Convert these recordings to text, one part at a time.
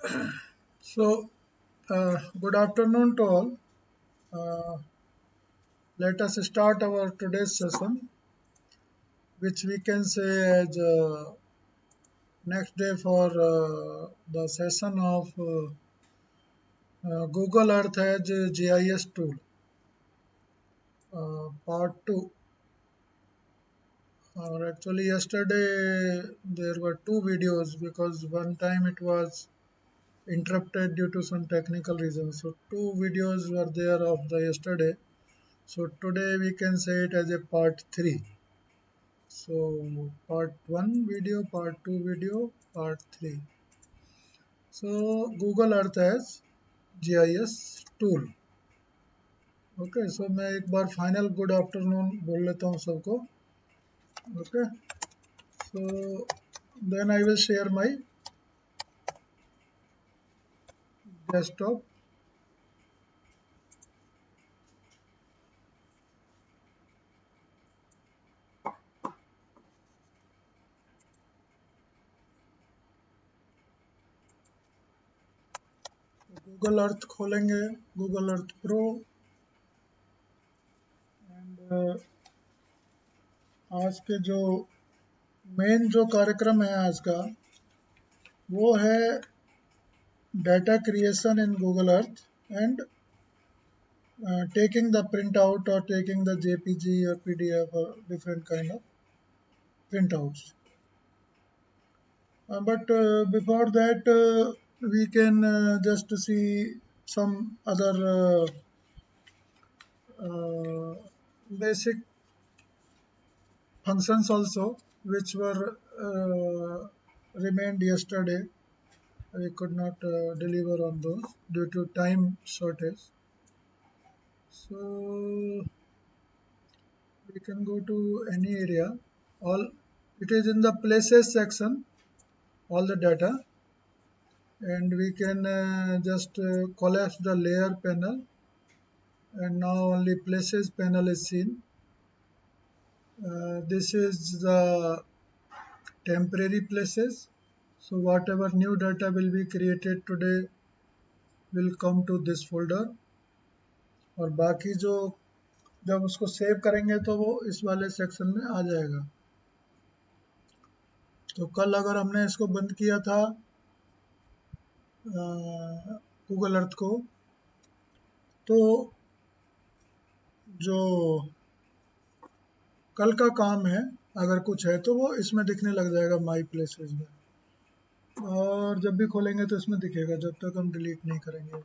So, good afternoon to all. Uh, Let us start our today's session, which we can say as next day for the session of Google Earth as a GIS tool, part 2. Or actually, yesterday there were two videos because one time it was interrupted due to some technical reasons. So, two videos were there of the yesterday. So, today we can say it as a part 3. So part 1 video, part 2 video, part 3. So Google Earth as GIS tool. Okay so मैं एक बार final good afternoon बोल लेता हूँ सबको. Okay so then I will share my desktop. Google Earth खोलेंगे, Google earth pro. And आज के जो मेन जो कार्यक्रम है आज का वो है data creation in Google earth and taking the printout or taking the JPG or PDF or different kind of printouts. But before that, we can just see some other basic functions also, which were remained yesterday. We could not deliver on those due to time shortage. So we can go to any area. All it is in the places section, all the data, and we can just collapse the layer panel, and now only places panel is seen. This is the temporary places. So whatever new data will be created today will come to this folder, और बाकी जो जब उसको save करेंगे तो वो इस वाले सेक्शन में आ जाएगा. तो कल अगर हमने इसको बंद किया था गूगल अर्थ को, तो जो कल का काम है अगर कुछ है तो वो इसमें दिखने लग जाएगा माई प्लेसेस में, और जब भी खोलेंगे तो इसमें दिखेगा जब तक हम डिलीट नहीं करेंगे.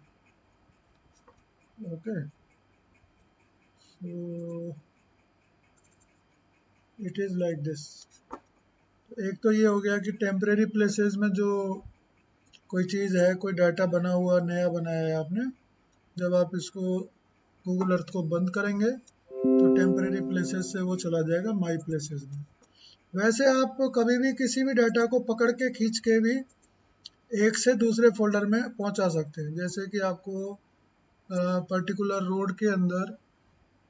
Okay so it is like this. एक तो ये हो गया कि टेम्परेरी प्लेसेस में जो कोई चीज़ है, कोई डाटा बना हुआ नया बनाया है आपने, जब आप इसको गूगल अर्थ को बंद करेंगे तो टेम्परेरी प्लेसेस से वो चला जाएगा माई प्लेसेस में. वैसे आप कभी भी किसी भी डाटा को पकड़ के खींच के भी एक से दूसरे फोल्डर में पहुंचा सकते हैं. जैसे कि आपको पर्टिकुलर रोड के अंदर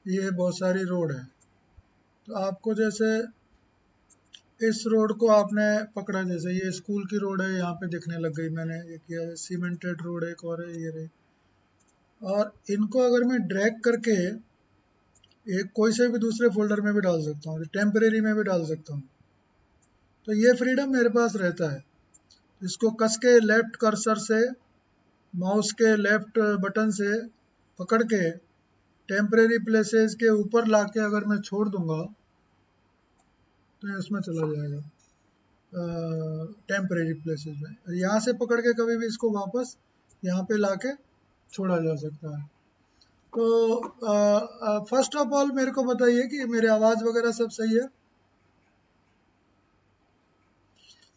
ये बहुत सारी रोड है, तो आपको जैसे इस रोड को आपने पकड़ा, जैसे ये स्कूल की रोड है, यहाँ पे दिखने लग गई, मैंने ये किया है. सीमेंटेड रोड एक और है, ये रही. और इनको अगर मैं ड्रैग करके एक कोई से भी दूसरे फोल्डर में भी डाल सकता हूँ, टेम्परेरी में भी डाल सकता हूँ, तो ये फ्रीडम मेरे पास रहता है. इसको कस के लेफ्ट कर्सर से, माउस के लेफ्ट बटन से पकड़ के टेम्परेरी प्लेसेस के ऊपर लाके अगर मैं छोड़ दूंगा तो ये उसमें चला जाएगा टेम्परेरी प्लेसेस में. यहाँ से पकड़ के कभी भी इसको वापस यहाँ पे लाके छोड़ा जा सकता है. तो फर्स्ट ऑफ ऑल मेरे को बताइए कि मेरी आवाज़ वगैरह सब सही है.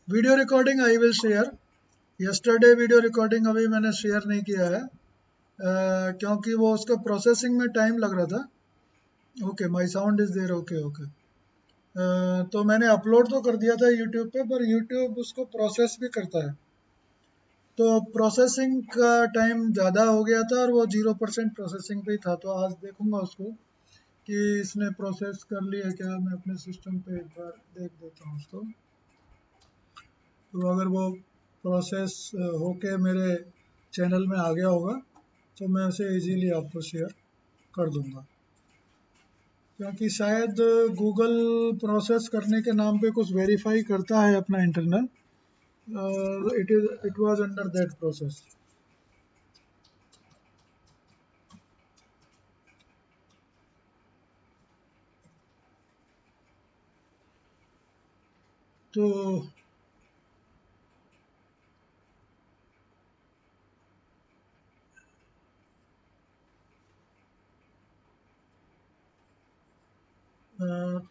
Video recording I will share. Yesterday video recording अभी मैंने शेयर नहीं किया है क्योंकि वो उसका प्रोसेसिंग में टाइम लग रहा था. Okay my sound is there. Okay okay. तो मैंने अपलोड तो कर दिया था यूट्यूब पे, पर यूट्यूब उसको प्रोसेस भी करता है, तो प्रोसेसिंग का टाइम ज़्यादा हो गया था और वो 0% प्रोसेसिंग पे ही था. तो आज देखूंगा उसको कि इसने प्रोसेस कर लिया क्या. मैं अपने सिस्टम पे एक बार देख देता हूँ उसको. तो अगर वो प्रोसेस होके मेरे चैनल में आ गया होगा तो मैं उसे इजीली आपको शेयर कर दूंगा, क्योंकि शायद गूगल प्रोसेस करने के नाम पे कुछ वेरीफाई करता है अपना internal, it was under that process. तो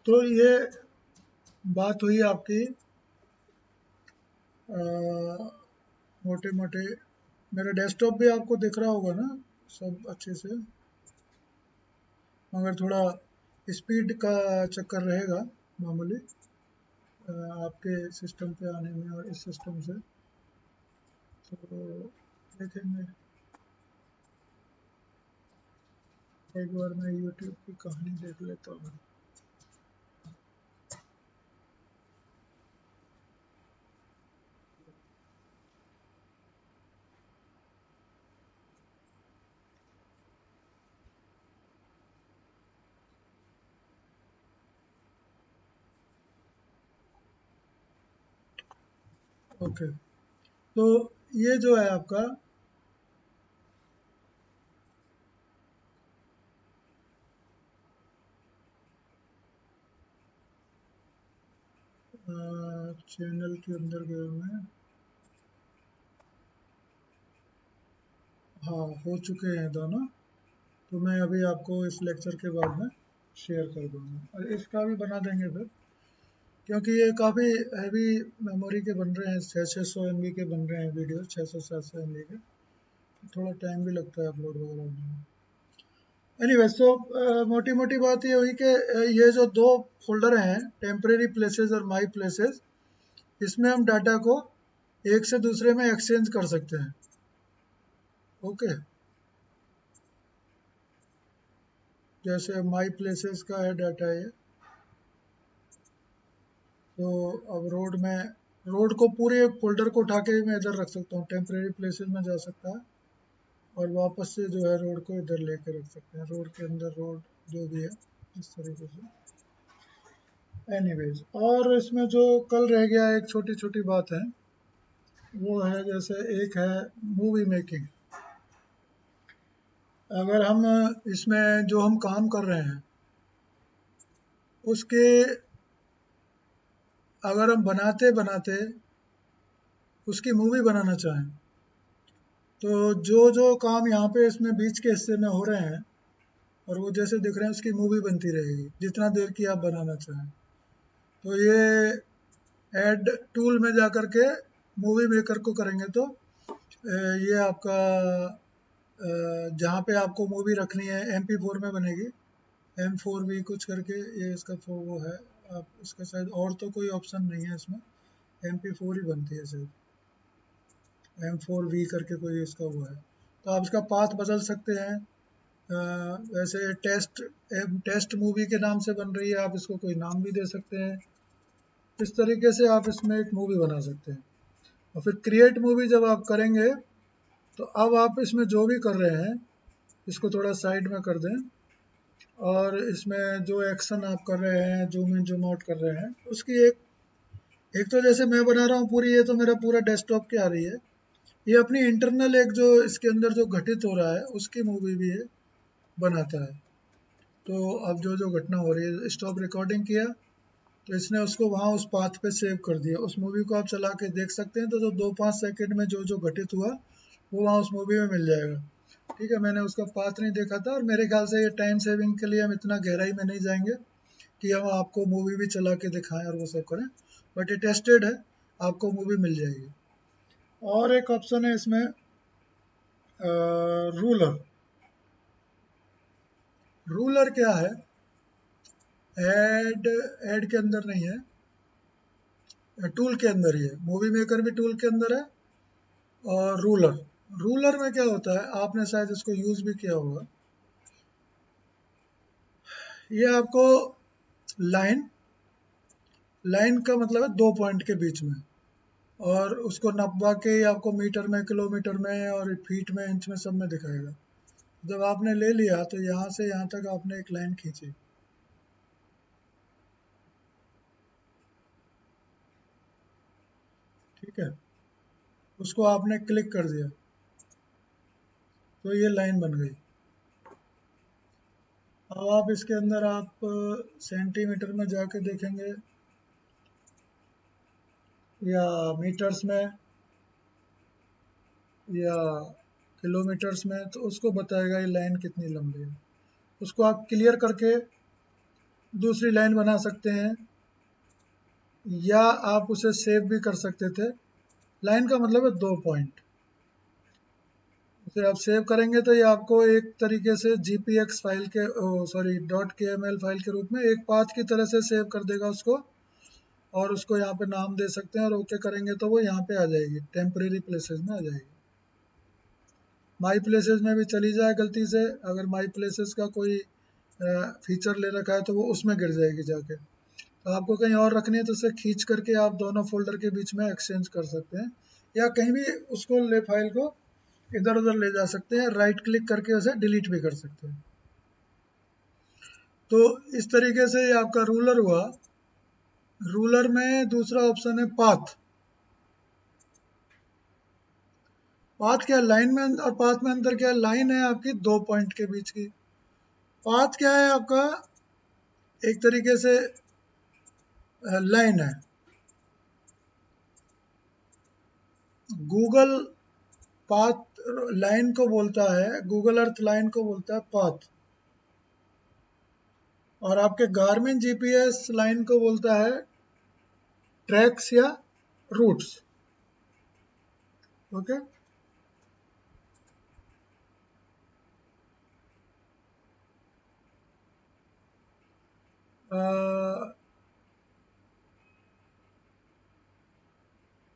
तो ये बात हुई आपकी मोटे मोटे। मेरा डेस्कटॉप भी आपको दिख रहा होगा ना सब अच्छे से, मगर थोड़ा स्पीड का चक्कर रहेगा मामूली आपके सिस्टम पे आने में और इस सिस्टम से। तो देखेंगे, एक बार मैं यूट्यूब की कहानी देख लेता हूँ। ओके, तो ये जो है आपका चैनल के अंदर गया मैं। हाँ, हो चुके हैं दोनों। तो मैं अभी आपको इस लेक्चर के बाद में शेयर कर दूंगा, और इसका भी बना देंगे फिर, क्योंकि ये काफ़ी हैवी मेमोरी के बन रहे हैं, 600 MB के बन रहे हैं वीडियो, 600 700 MB के। थोड़ा टाइम भी लगता है अपलोड वगैरह होने में। एनीवे, सो मोटी मोटी बात ये हुई कि ये जो दो फोल्डर हैं, टेम्परेरी प्लेसेस और माई प्लेसेस, इसमें हम डाटा को एक से दूसरे में एक्सचेंज कर सकते हैं। ओके, जैसे माई प्लेसेस का है डाटा ये, तो अब रोड को पूरे फोल्डर को उठा के मैं इधर रख सकता हूँ, टेम्परेरी प्लेसेस में जा सकता है, और वापस से जो है रोड को इधर लेके रख सकते हैं, रोड के अंदर रोड जो भी है, इस तरीके से। एनीवेज, और इसमें जो कल रह गया एक छोटी छोटी बात है, वो है जैसे एक है मूवी मेकिंग। अगर हम इसमें जो हम काम कर रहे हैं उसके, अगर हम बनाते बनाते उसकी मूवी बनाना चाहें, तो जो जो काम यहाँ पे इसमें बीच के हिस्से में हो रहे हैं और वो जैसे दिख रहे हैं, उसकी मूवी बनती रहेगी जितना देर की आप बनाना चाहें। तो ये ऐड टूल में जा कर के मूवी मेकर को करेंगे तो ये आपका जहाँ पे आपको मूवी रखनी है MP4 में बनेगी, M4V कुछ करके ये इसका वो है। आप इसका शायद और तो कोई ऑप्शन नहीं है इसमें, MP4 ही बनती है शायद, M4V करके कोई इसका वो है। तो आप इसका पाथ बदल सकते हैं। वैसे टेस्ट मूवी के नाम से बन रही है, आप इसको कोई नाम भी दे सकते हैं। इस तरीके से आप इसमें एक मूवी बना सकते हैं। और फिर क्रिएट मूवी जब आप करेंगे, तो अब आप इसमें जो भी कर रहे हैं इसको थोड़ा साइड में कर दें, और इसमें जो एक्शन आप कर रहे हैं, जूम इन जूम आउट कर रहे हैं, उसकी एक तो जैसे मैं बना रहा हूँ पूरी, ये तो मेरा पूरा डेस्कटॉप की आ रही है। ये अपनी इंटरनल एक जो इसके अंदर जो घटित हो रहा है उसकी मूवी भी ये बनाता है। तो अब जो जो घटना हो रही है, स्टॉप रिकॉर्डिंग किया तो इसने उसको वहाँ उस पाथ पे सेव कर दिया। उस मूवी को आप चला के देख सकते हैं, तो जो 2-5 सेकंड में जो जो घटित हुआ वो वहाँ उस मूवी में मिल जाएगा। ठीक है, मैंने उसका पाथ नहीं देखा था, और मेरे ख्याल से ये टाइम सेविंग के लिए हम इतना गहराई में नहीं जाएंगे कि हम आपको मूवी भी चला के दिखाएं और वो सब करें, बट ये टेस्टेड है, आपको मूवी मिल जाएगी। और एक ऑप्शन है इसमें, रूलर। रूलर क्या है, ऐड के अंदर नहीं है, टूल के अंदर ही है। मूवी मेकर भी टूल के अंदर है, और रूलर, रूलर में क्या होता है, आपने शायद इसको यूज भी किया होगा। ये आपको लाइन लाइन का मतलब है 2 पॉइंट के बीच में, और उसको नपवा के ही आपको मीटर में, किलोमीटर में और फीट में, इंच में सब में दिखाएगा। जब आपने ले लिया तो यहाँ से यहाँ तक आपने एक लाइन खींची, ठीक है, उसको आपने क्लिक कर दिया तो ये लाइन बन गई। अब आप इसके अंदर आप सेंटीमीटर में जाके देखेंगे या मीटर्स में या किलोमीटर्स में, तो उसको बताएगा ये लाइन कितनी लंबी है। उसको आप क्लियर करके दूसरी लाइन बना सकते हैं, या आप उसे सेव भी कर सकते थे। लाइन का मतलब है 2 पॉइंट। उसे आप सेव करेंगे तो ये आपको एक तरीके से GPX फाइल के, सॉरी, .kml फाइल के रूप में एक पाथ की तरह से सेव कर देगा उसको, और उसको यहाँ पे नाम दे सकते हैं और ओके करेंगे तो वो यहाँ पे आ जाएगी, टेम्परेरी प्लेसेस में आ जाएगी। माई प्लेसेस में भी चली जाए गलती से, अगर माई प्लेसेस का कोई फीचर ले रखा है तो वो उसमें गिर जाएगी जाके। तो आपको कहीं और रखनी है तो उसे खींच करके आप दोनों फोल्डर के बीच में एक्सचेंज कर सकते हैं, या कहीं भी उसको ले, फाइल को इधर उधर ले जा सकते हैं, राइट क्लिक करके उसे डिलीट भी कर सकते हैं। तो इस तरीके से ये आपका रूलर हुआ। रूलर में दूसरा ऑप्शन है पाथ। पाथ क्या है? लाइन में, और पाथ में अंतर क्या है? लाइन है आपकी 2 पॉइंट के बीच की। पाथ क्या है आपका? एक तरीके से लाइन है। गूगल पाथ लाइन को बोलता है, गूगल अर्थ लाइन को बोलता है पाथ, और आपके गार्मिन जीपीएस लाइन को बोलता है ट्रैक्स या रूट्स। ओके,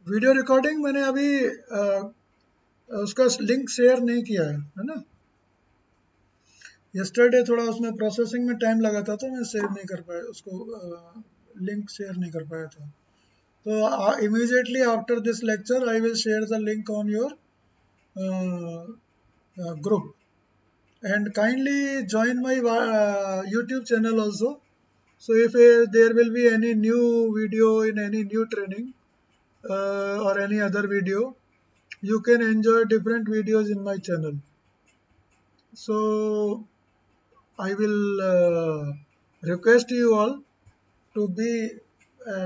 वीडियो रिकॉर्डिंग मैंने अभी उसका लिंक शेयर नहीं किया है ना। यस्टरडे थोड़ा उसमें प्रोसेसिंग में टाइम लगा था तो मैं शेयर नहीं कर पाया उसको, लिंक शेयर नहीं कर पाया था। तो immediately after this lecture I will share the link on your group, and kindly join my YouTube channel also. So if there will be any new video in any new training or any other video, you can enjoy different videos in my channel. So I will request you all to be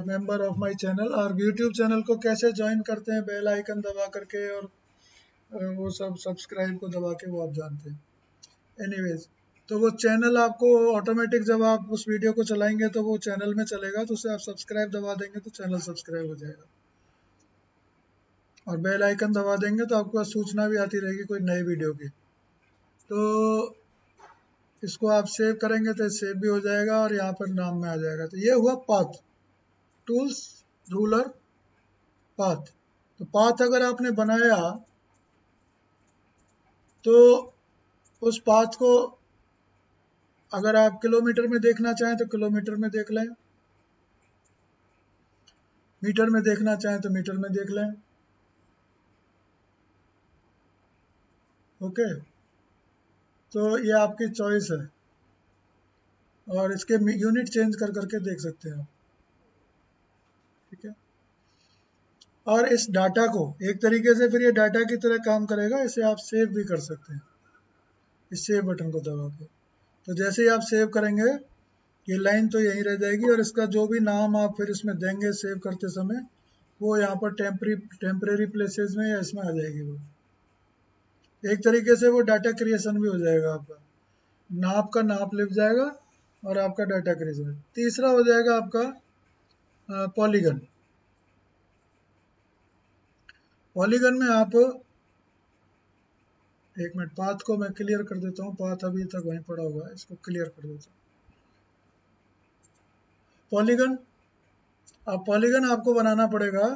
member of my channel. और YouTube channel को कैसे join करते हैं? Bell icon दबा करके, और वो सब सब्सक्राइब को दबा के, वो आप जानते हैं। एनीवेज, तो वो चैनल आपको ऑटोमेटिक, जब आप उस वीडियो को चलाएंगे तो वो चैनल में चलेगा, तो उसे आप सब्सक्राइब दबा देंगे तो चैनल सब्सक्राइब हो जाएगा, और बेल आइकन दबा देंगे तो आपको सूचना भी आती रहेगी कोई नई वीडियो की। तो इसको आप सेव करेंगे तो सेव भी हो जाएगा और यहाँ पर नाम में आ जाएगा। तो ये हुआ पाथ, टूल्स, रूलर, पाथ। तो पाथ अगर आपने बनाया तो उस पाथ को अगर आप किलोमीटर में देखना चाहें तो किलोमीटर में देख लें, मीटर में देखना चाहें तो मीटर में देख लें। ओके, तो ये आपकी चॉइस है, और इसके यूनिट चेंज कर करके देख सकते हैं आप, ठीक है। और इस डाटा को एक तरीके से फिर ये डाटा की तरह काम करेगा, इसे आप सेव भी कर सकते हैं इस सेव बटन को दबा के। तो जैसे ही आप सेव करेंगे ये लाइन तो यहीं रह जाएगी, और इसका जो भी नाम आप फिर इसमें देंगे सेव करते समय, वो यहाँ पर टेम्परेरी प्लेसेस में या इसमें आ जाएगी। वो एक तरीके से वो डाटा क्रिएशन भी हो जाएगा आपका, नाप का नाप लिख जाएगा और आपका डाटा क्रिएशन। तीसरा हो जाएगा आपका पॉलीगन। पॉलीगन में आप, एक मिनट, पाथ को मैं क्लियर कर देता हूँ, पाथ अभी तक वहीं पड़ा हुआ है, इसको क्लियर कर देता हूँ। पॉलीगन, अब पॉलीगन आपको बनाना पड़ेगा।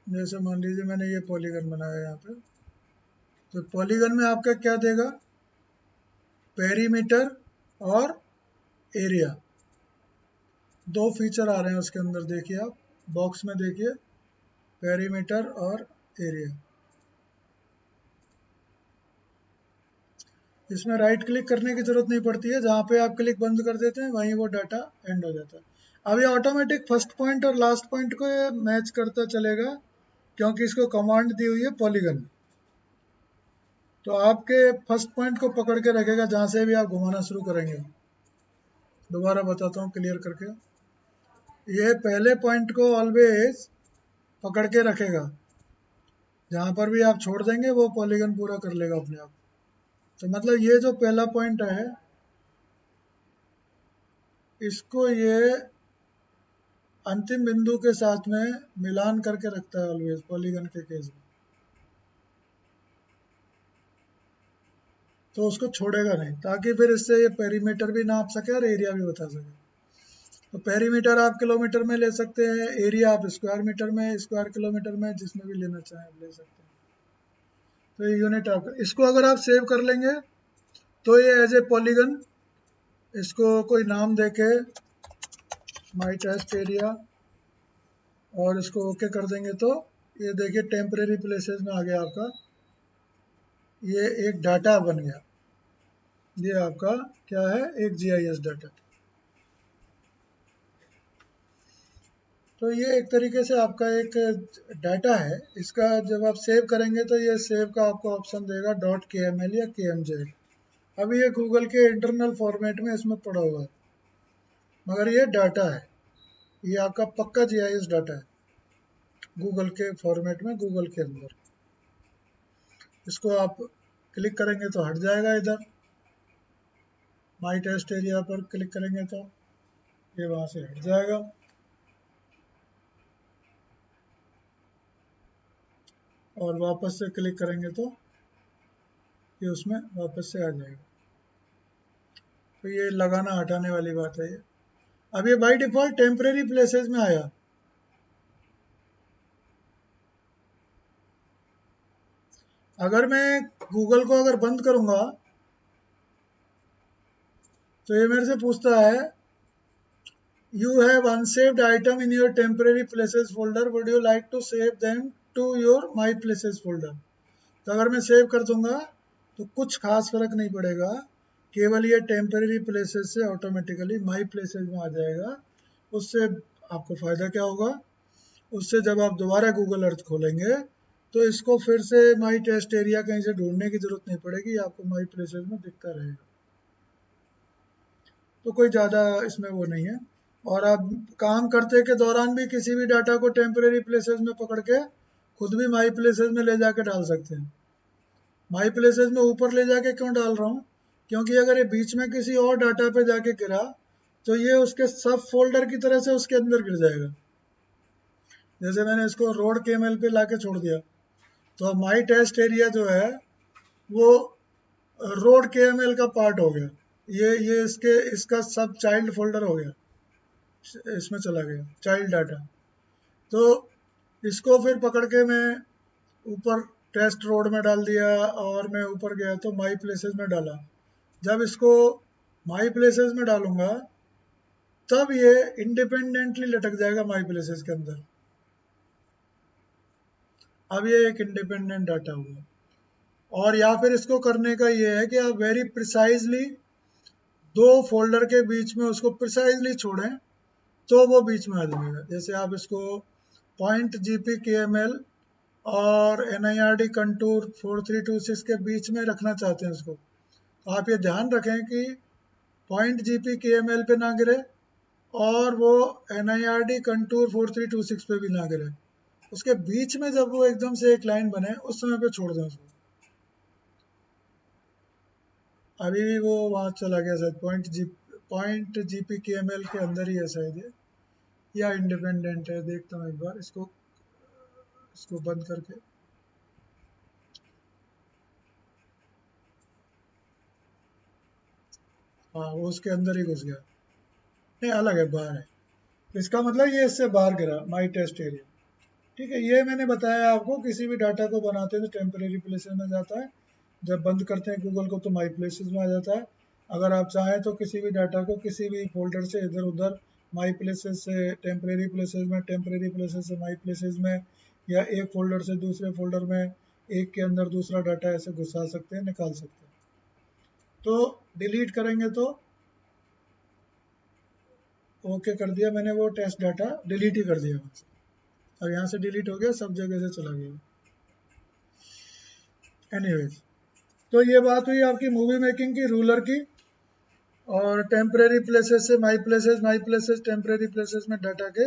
जैसे मान लीजिए मैंने ये पॉलीगन बनाया यहाँ पे, तो पॉलीगन में आपका क्या देगा? पेरीमीटर और एरिया, दो फीचर आ रहे हैं उसके अंदर, देखिए आप, बॉक्स में देखिए पेरीमीटर और एरिया, इसमें राइट क्लिक करने की जरूरत नहीं पड़ती है, जहाँ पे आप क्लिक बंद कर देते हैं वहीं वो डाटा एंड हो जाता है। अब ये ऑटोमेटिक फर्स्ट पॉइंट और लास्ट पॉइंट को मैच करता चलेगा, क्योंकि इसको कमांड दी हुई है पॉलीगन। तो आपके फर्स्ट पॉइंट को पकड़ के रखेगा जहाँ से भी आप घुमाना शुरू करेंगे। दोबारा बताता हूँ क्लियर करके, ये पहले पॉइंट को ऑलवेज पकड़ के रखेगा, जहाँ पर भी आप छोड़ देंगे वो पॉलीगन पूरा कर लेगा अपने आप। तो मतलब ये जो पहला पॉइंट है इसको ये अंतिम बिंदु के साथ में मिलान करके रखता है ऑलवेज पॉलीगन के केस में, तो उसको छोड़ेगा नहीं, ताकि फिर इससे ये पेरीमीटर भी नाप सके और एरिया भी बता सके। तो पेरीमीटर आप किलोमीटर में ले सकते हैं, एरिया आप स्क्वायर मीटर में, स्क्वायर किलोमीटर में, जिसमें भी लेना चाहें आप ले सकते हैं। तो ये यूनिट आपका, इसको अगर आप सेव कर लेंगे तो ये एज ए पॉलीगन, इसको कोई नाम देके माई टेस्ट एरिया और इसको ओके कर देंगे तो ये देखिए टेम्परेरी प्लेसेस में आ गया आपका, ये एक डाटा बन गया। ये आपका क्या है, एक जीआईएस डाटा। तो ये एक तरीके से आपका एक डाटा है, इसका जब आप सेव करेंगे तो ये सेव का आपको ऑप्शन देगा .kml या kmz। अभी ये गूगल के इंटरनल फॉर्मेट में इसमें पड़ा हुआ है, मगर ये डाटा है, ये आपका पक्का जीआईएस डाटा है गूगल के फॉर्मेट में, गूगल के अंदर। इसको आप क्लिक करेंगे तो हट जाएगा, इधर माई टेस्ट एरिया पर क्लिक करेंगे तो ये वहाँ से हट जाएगा, और वापस से क्लिक करेंगे तो ये उसमें वापस से आ जाएगा। तो ये लगाना हटाने वाली बात है ये। अब ये बाय डिफॉल्ट टेम्परेरी प्लेसेस में आया। अगर मैं गूगल को अगर बंद करूंगा तो ये मेरे से पूछता है you have unsaved item in your temporary places folder, would you like to save them to your my places folder. तो अगर मैं सेव कर दूंगा तो कुछ खास फर्क नहीं पड़ेगा, केवल ये टेम्परेरी प्लेसेस से ऑटोमेटिकली माई प्लेसेस में आ जाएगा। उससे आपको फ़ायदा क्या होगा, उससे जब आप दोबारा गूगल अर्थ खोलेंगे तो इसको फिर से माई टेस्ट एरिया कहीं से ढूंढने की ज़रूरत नहीं पड़ेगी, आपको माई प्लेसेस में दिखता रहेगा। तो कोई ज़्यादा इसमें वो नहीं है। और आप काम करते के दौरान भी किसी भी डाटा को टेम्परेरी प्लेसेस में पकड़ के खुद भी माई प्लेसेस में ले जाके डाल सकते हैं। माई प्लेसेस में ऊपर ले जाके क्यों डाल रहा हूँ, क्योंकि अगर ये बीच में किसी और डाटा पे जाके गिरा तो ये उसके सब फोल्डर की तरह से उसके अंदर गिर जाएगा। जैसे मैंने इसको रोड केएमएल पे लाके छोड़ दिया तो माई टेस्ट एरिया जो है वो रोड केएमएल का पार्ट हो गया, ये इसके इसका सब चाइल्ड फोल्डर हो गया, इसमें चला गया चाइल्ड डाटा। तो इसको फिर पकड़ के मैं ऊपर टेस्ट रोड में डाल दिया और मैं ऊपर गया तो माई प्लेसेस में डाला। जब इसको माई प्लेसेस में डालूंगा तब ये इंडिपेंडेंटली लटक जाएगा माई प्लेसेस के अंदर। अब ये एक इंडिपेंडेंट डाटा हुआ। और या फिर इसको करने का ये है कि आप वेरी प्रिसाइजली दो फोल्डर के बीच में उसको प्रिसाइजली छोड़ें तो वो बीच में आ जाएगा। जैसे आप इसको पॉइंट जीपी के एम एल और NIRD कंटूर 4326 के बीच में रखना चाहते हैं उसको, तो आप ये ध्यान रखें कि पॉइंट जीपी के एम एल पे ना गिरे और वो NIRD कंटूर 4326 पे भी ना गिरे। उसके बीच में जब वो एकदम से एक लाइन बने उस समय पे छोड़ दें उसको। अभी भी वो वहाँ चला गया शायद पॉइंट जीपी के एम एल के अंदर ही है शायद ये, या इंडिपेंडेंट है, देखता हूँ एक बार इसको बंद करके। हाँ वो उसके अंदर ही घुस गया, नहीं अलग है, बाहर है। इसका मतलब ये इससे बाहर गिरा माई टेस्ट एरिया। ठीक है, ये मैंने बताया आपको, किसी भी डाटा को बनाते हैं तो टेम्परेरी प्लेसेस में जाता है, जब बंद करते हैं गूगल को तो माई प्लेसेस में आ जाता है। अगर आप चाहें तो किसी भी डाटा को किसी भी फोल्डर से इधर उधर माई प्लेसेस से टेम्परेरी प्लेसेस में, टेम्परेरी प्लेसेस से माई प्लेसेस में, या एक फोल्डर से दूसरे फोल्डर में एक के अंदर दूसरा डाटा ऐसे घुसा सकते हैं, निकाल सकते हैं। तो डिलीट करेंगे तो ओके कर दिया मैंने, वो टेस्ट डाटा डिलीट ही कर दिया वहाँ से, और यहाँ से डिलीट हो गया, सब जगह से चला गया। एनीवेज, तो ये बात हुई आपकी मूवी मेकिंग की, रूलर की, और टेम्परेरी प्लेसेस से माई प्लेसेस, माई प्लेसेस टेम्परेरी प्लेसेस में डाटा के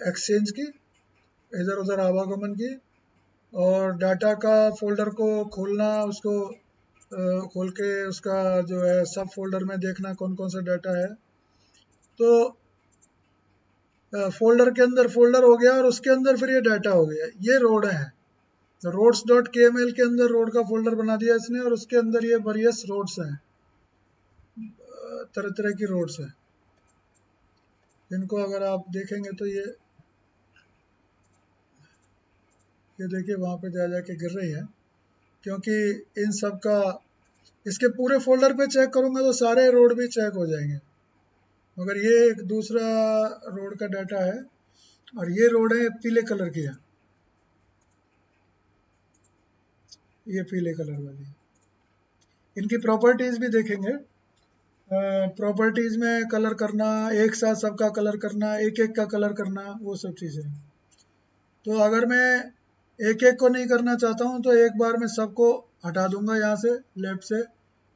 एक्सचेंज की, इधर उधर आवागमन की, और डाटा का फोल्डर को खोलना, उसको खोल के उसका जो है सब फोल्डर में देखना कौन कौन सा डाटा है। तो फोल्डर के अंदर फोल्डर हो गया, और उसके अंदर फिर ये डाटा हो गया, ये रोड है। तो रोड्स डॉट के एम एल के अंदर रोड का फोल्डर बना दिया इसने, और उसके अंदर ये वेरियस रोड्स हैं, तरह तरह की रोड्स हैं, जिनको अगर आप देखेंगे तो ये देखिए वहाँ पे जा जाके गिर रही है, क्योंकि इन सब का, इसके पूरे फोल्डर पे चेक करूँगा तो सारे रोड भी चेक हो जाएंगे, मगर ये एक दूसरा रोड का डाटा है, और ये रोड है पीले कलर की है, ये पीले कलर वाली। इनकी प्रॉपर्टीज भी देखेंगे, प्रॉपर्टीज में कलर करना, एक साथ सबका कलर करना, एक एक का कलर करना, वो सब चीज़ें। तो अगर मैं एक एक को नहीं करना चाहता हूँ तो एक बार मैं सबको हटा दूंगा यहाँ से लेफ्ट से,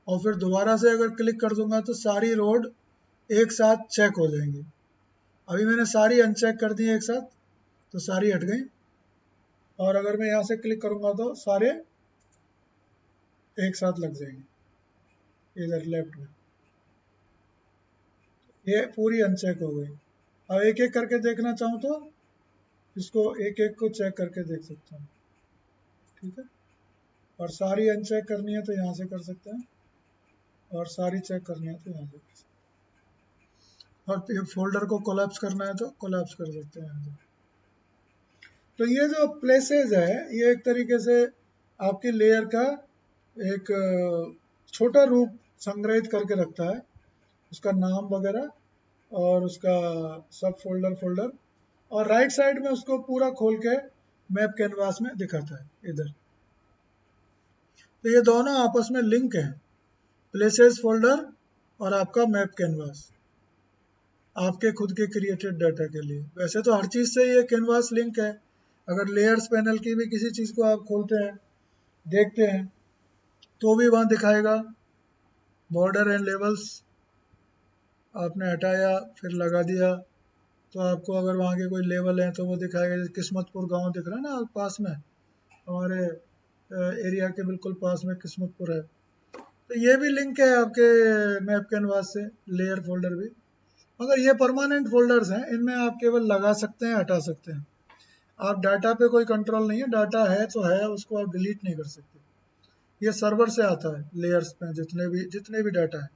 और फिर दोबारा से अगर क्लिक कर दूंगा तो सारी रोड एक साथ चेक हो जाएंगी। अभी मैंने सारी अनचेक कर दी एक साथ, तो सारी हट गई, और अगर मैं यहाँ से क्लिक करूँगा तो सारे एक साथ लग जाएंगे इधर लेफ्ट में, ये पूरी अनचेक हो गई। अब एक एक करके देखना चाहूँ तो इसको एक एक को चेक करके देख सकता हूँ, ठीक है। और सारी अनचेक करनी है तो यहाँ से कर सकते हैं, और सारी चेक करनी है तो यहाँ से कर सकते हैं, और फोल्डर को कोलैप्स करना है तो कोलैप्स कर सकते हैं यहाँ से। तो ये जो प्लेसेस है, ये एक तरीके से आपकी लेयर का एक छोटा रूप संग्रहित करके रखता है, उसका नाम वगैरह, और उसका सब फोल्डर फोल्डर, और राइट साइड में उसको पूरा खोल के मैप कैनवास में दिखाता है इधर। तो ये दोनों आपस में लिंक हैं, प्लेसेस फोल्डर और आपका मैप कैनवास, आपके खुद के क्रिएटेड डाटा के लिए। वैसे तो हर चीज़ से ये कैनवास लिंक है, अगर लेयर्स पैनल की भी किसी चीज़ को आप खोलते हैं, देखते हैं, तो भी वहाँ दिखाएगा बॉर्डर एंड लेवल्स, आपने हटाया फिर लगा दिया, तो आपको अगर वहाँ के कोई लेवल हैं तो वो दिखाएगा। जैसे किस्मतपुर गांव दिख रहा है ना पास में, हमारे एरिया के बिल्कुल पास में किस्मतपुर है, तो ये भी लिंक है आपके मैप कैनवास से, लेयर फोल्डर भी। मगर ये परमानेंट फोल्डर्स हैं, इनमें आप केवल लगा सकते हैं, हटा सकते हैं, आप डाटा पे कोई कंट्रोल नहीं है, डाटा है तो है, उसको आप डिलीट नहीं कर सकते। ये सर्वर से आता है, लेयर्स पे जितने भी डाटा है,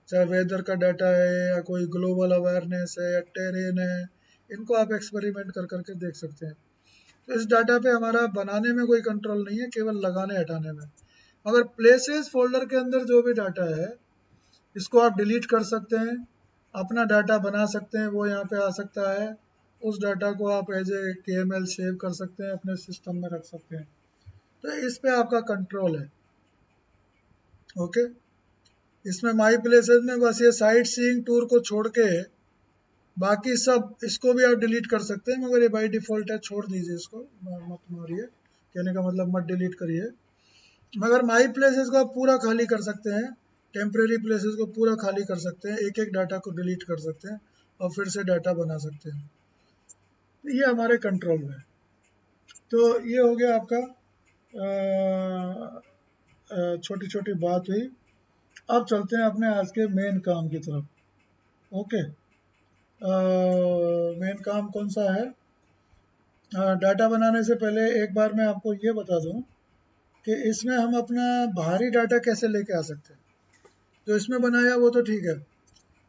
चाहे वेदर का डाटा है या कोई ग्लोबल अवेयरनेस है या टेरेन है, इनको आप एक्सपेरिमेंट कर करके देख सकते हैं। तो इस डाटा पे हमारा बनाने में कोई कंट्रोल नहीं है, केवल लगाने हटाने में। मगर प्लेसेस फोल्डर के अंदर जो भी डाटा है, इसको आप डिलीट कर सकते हैं, अपना डाटा बना सकते हैं, वो यहाँ पे आ सकता है, उस डाटा को आप एज ए KML सेव कर सकते हैं, अपने सिस्टम में रख सकते हैं। तो इस पे आपका कंट्रोल है। ओके, इसमें माई प्लेसेस में बस ये साइट सीइंग टूर को छोड़ के बाकी सब, इसको भी आप डिलीट कर सकते हैं, मगर ये बाई डिफ़ॉल्ट है, छोड़ दीजिए इसको, मत मारिए, कहने का मतलब मत डिलीट करिए। मगर माई प्लेसेस को आप पूरा खाली कर सकते हैं, टेम्परेरी प्लेसेस को पूरा खाली कर सकते हैं, एक एक डाटा को डिलीट कर सकते हैं, और फिर से डाटा बना सकते हैं। तो ये हमारे कंट्रोल में है। तो ये हो गया आपका छोटी छोटी बात हुई। अब चलते हैं अपने आज के मेन काम की तरफ। ओके, मेन काम कौन सा है? डाटा बनाने से पहले एक बार मैं आपको ये बता दूं कि इसमें हम अपना बाहरी डाटा कैसे लेके आ सकते हैं। जो इसमें बनाया वो तो ठीक है,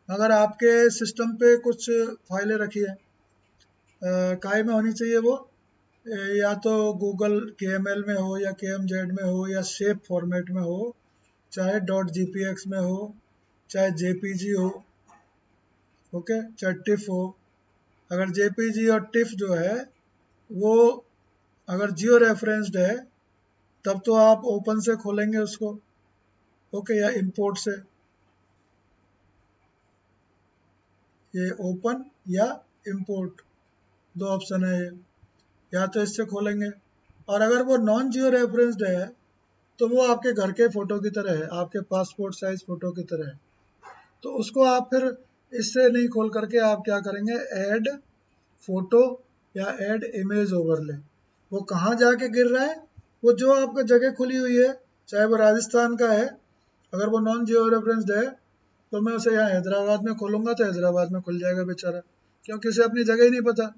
अगर आपके सिस्टम पे कुछ फाइलें रखी है, काय में होनी चाहिए वो, या तो गूगल KML में हो, या KMZ में हो, या शेप फॉर्मेट में हो, चाहे .gpx में हो, चाहे JPG हो। ओके, चाहे टिफ हो। अगर जेपीजी और टिफ जो है वो अगर जियो रेफरेंस्ड है तब तो आप ओपन से खोलेंगे उसको, ओके, या इंपोर्ट से। ये ओपन या इंपोर्ट दो ऑप्शन है ये, या तो इससे खोलेंगे। और अगर वो नॉन जियो रेफरेंस्ड है तो वो आपके घर के फ़ोटो की तरह है, आपके पासपोर्ट साइज़ फ़ोटो की तरह है। तो उसको आप फिर इससे नहीं खोल करके आप क्या करेंगे, ऐड फ़ोटो या ऐड इमेज ओवरले। वो कहाँ जाके गिर रहा है, वो जो आपका जगह खुली हुई है, चाहे वो राजस्थान का है, अगर वो नॉन जियो रेफरेंस्ड है तो मैं उसे यहाँ हैदराबाद में खोलूँगा तो हैदराबाद में खुल जाएगा बेचारा, क्योंकि उसे अपनी जगह ही नहीं पता।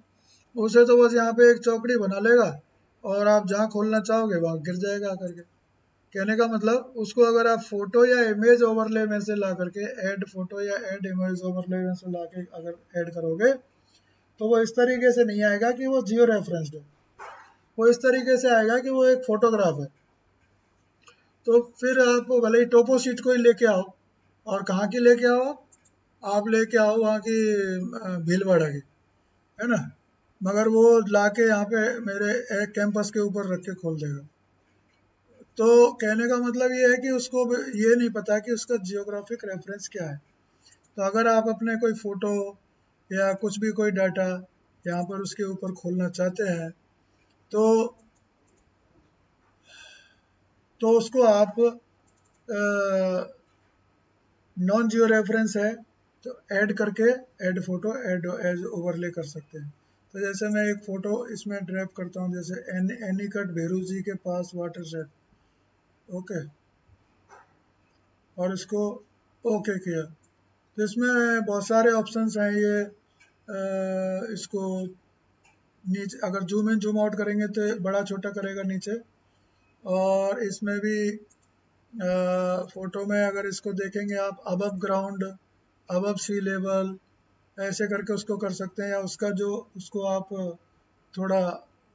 उसे तो बस यहाँ पे एक चौकड़ी बना लेगा और आप जहाँ खोलना चाहोगे वहाँ गिर जाएगा आकर के। कहने का मतलब उसको अगर आप फोटो या इमेज ओवरले में से ला करके, ऐड फोटो या ऐड इमेज ओवरले में से ला के अगर ऐड करोगे तो वो इस तरीके से नहीं आएगा कि वो जियो रेफरेंस्ड है, वो इस तरीके से आएगा कि वो एक फोटोग्राफ है। तो फिर आप भले ही टोपो शीट को ही लेके आओ, और कहाँ की लेके आओ, आप लेके आओ वहाँ की भीलवाड़ा की, है ना, मगर वो लाके यहाँ पे मेरे एक कैंपस के ऊपर रख के खोल देगा। तो कहने का मतलब ये है कि उसको ये नहीं पता कि उसका जियोग्राफिक रेफरेंस क्या है। तो अगर आप अपने कोई फ़ोटो या कुछ भी कोई डाटा यहाँ पर उसके ऊपर खोलना चाहते हैं तो उसको आप नॉन जियो रेफरेंस है तो ऐड करके, add photo add as overlay कर सकते हैं। तो जैसे मैं एक फ़ोटो इसमें ड्रैप करता हूँ, जैसे एनीकट भेरू जी के पास वाटर सेट, ओके, और इसको ओके किया। तो इसमें बहुत सारे ऑप्शंस हैं। ये इसको नीचे अगर जूम इन जूम आउट करेंगे तो बड़ा छोटा करेगा नीचे, और इसमें भी फ़ोटो में अगर इसको देखेंगे आप, above ground, above sea level, ऐसे करके उसको कर सकते हैं, या उसका जो उसको आप थोड़ा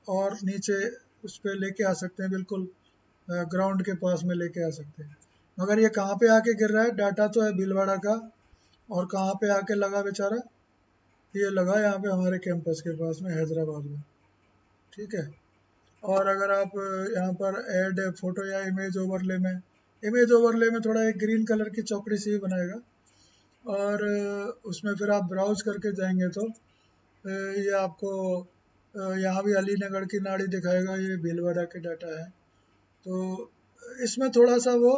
और नीचे उस पर लेके आ सकते हैं, बिल्कुल ग्राउंड के पास में लेके आ सकते हैं। मगर ये कहाँ पे आके गिर रहा है, डाटा तो है भीलवाड़ा का, और कहाँ पे आके लगा बेचारा, ये लगा यहाँ पे हमारे कैंपस के पास में हैदराबाद में, ठीक है। और अगर आप यहाँ पर ऐड फोटो या इमेज ओवरले में, इमेज ओवरले में थोड़ा एक ग्रीन कलर की चौकड़ी सी बनाएगा, और उसमें फिर आप ब्राउज करके जाएंगे तो ये आपको यहाँ भी अलीनगर की नाड़ी दिखाएगा, ये भीलवाड़ा के डाटा है। तो इसमें थोड़ा सा वो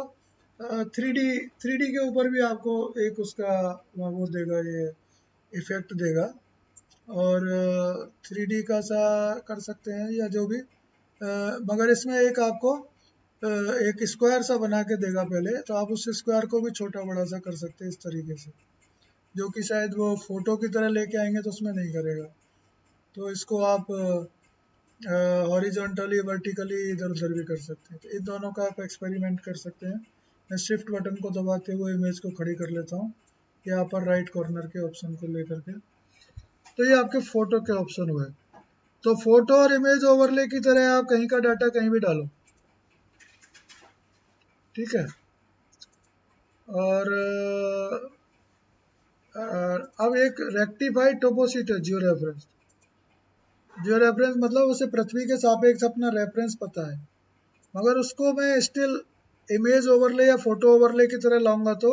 थ्री डी के ऊपर भी आपको एक उसका वो देगा, ये इफेक्ट देगा, और थ्री डी का सा कर सकते हैं या जो भी, मगर इसमें एक आपको एक स्क्वायर सा बना के देगा पहले, तो आप उस स्क्वायर को भी छोटा बड़ा सा कर सकते हैं इस तरीके से, जो कि शायद वो फोटो की तरह लेके आएंगे तो उसमें नहीं करेगा। तो इसको आप हॉरिजॉन्टली वर्टिकली इधर उधर भी कर सकते हैं। तो इन दोनों का आप एक्सपेरिमेंट कर सकते हैं। मैं शिफ्ट बटन को दबाते हुए इमेज को खड़ी कर लेता हूँ, या अपर राइट कॉर्नर के ऑप्शन को लेकर के। तो ये आपके फ़ोटो के ऑप्शन हुए। तो फोटो और इमेज ओवरले की तरह आप कहीं का डाटा कहीं भी डालो, ठीक है। और अब एक रेक्टिफाइड टोपोशीट है जियो रेफरेंस। जियो रेफरेंस मतलब उसे पृथ्वी के सापेक्ष अपना रेफरेंस पता है, मगर उसको मैं स्टिल इमेज ओवरले या फोटो ओवरले की तरह लाऊंगा तो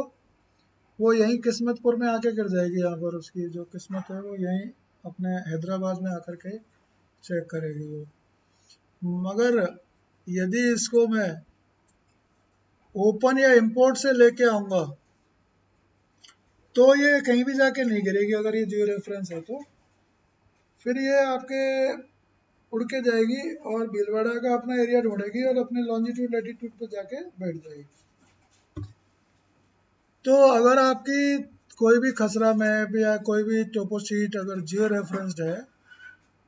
वो यहीं किस्मतपुर में आके गिर जाएगी। यहाँ पर उसकी जो किस्मत है वो यहीं अपने हैदराबाद में आकर के चेक करेगी वो। मगर यदि इसको मैं ओपन या इंपोर्ट से लेके आऊँगा तो ये कहीं भी जाके नहीं गिरेगी, अगर ये जियो रेफरेंस है तो। फिर ये आपके उड़ के जाएगी और भीलवाड़ा का अपना एरिया ढूंढेगी और अपने लॉन्जिट्यूड लैटिट्यूड पे जाके बैठ जाएगी। तो अगर आपकी कोई भी खसरा मैप या कोई भी टोपो शीट अगर जियो रेफरेंस्ड है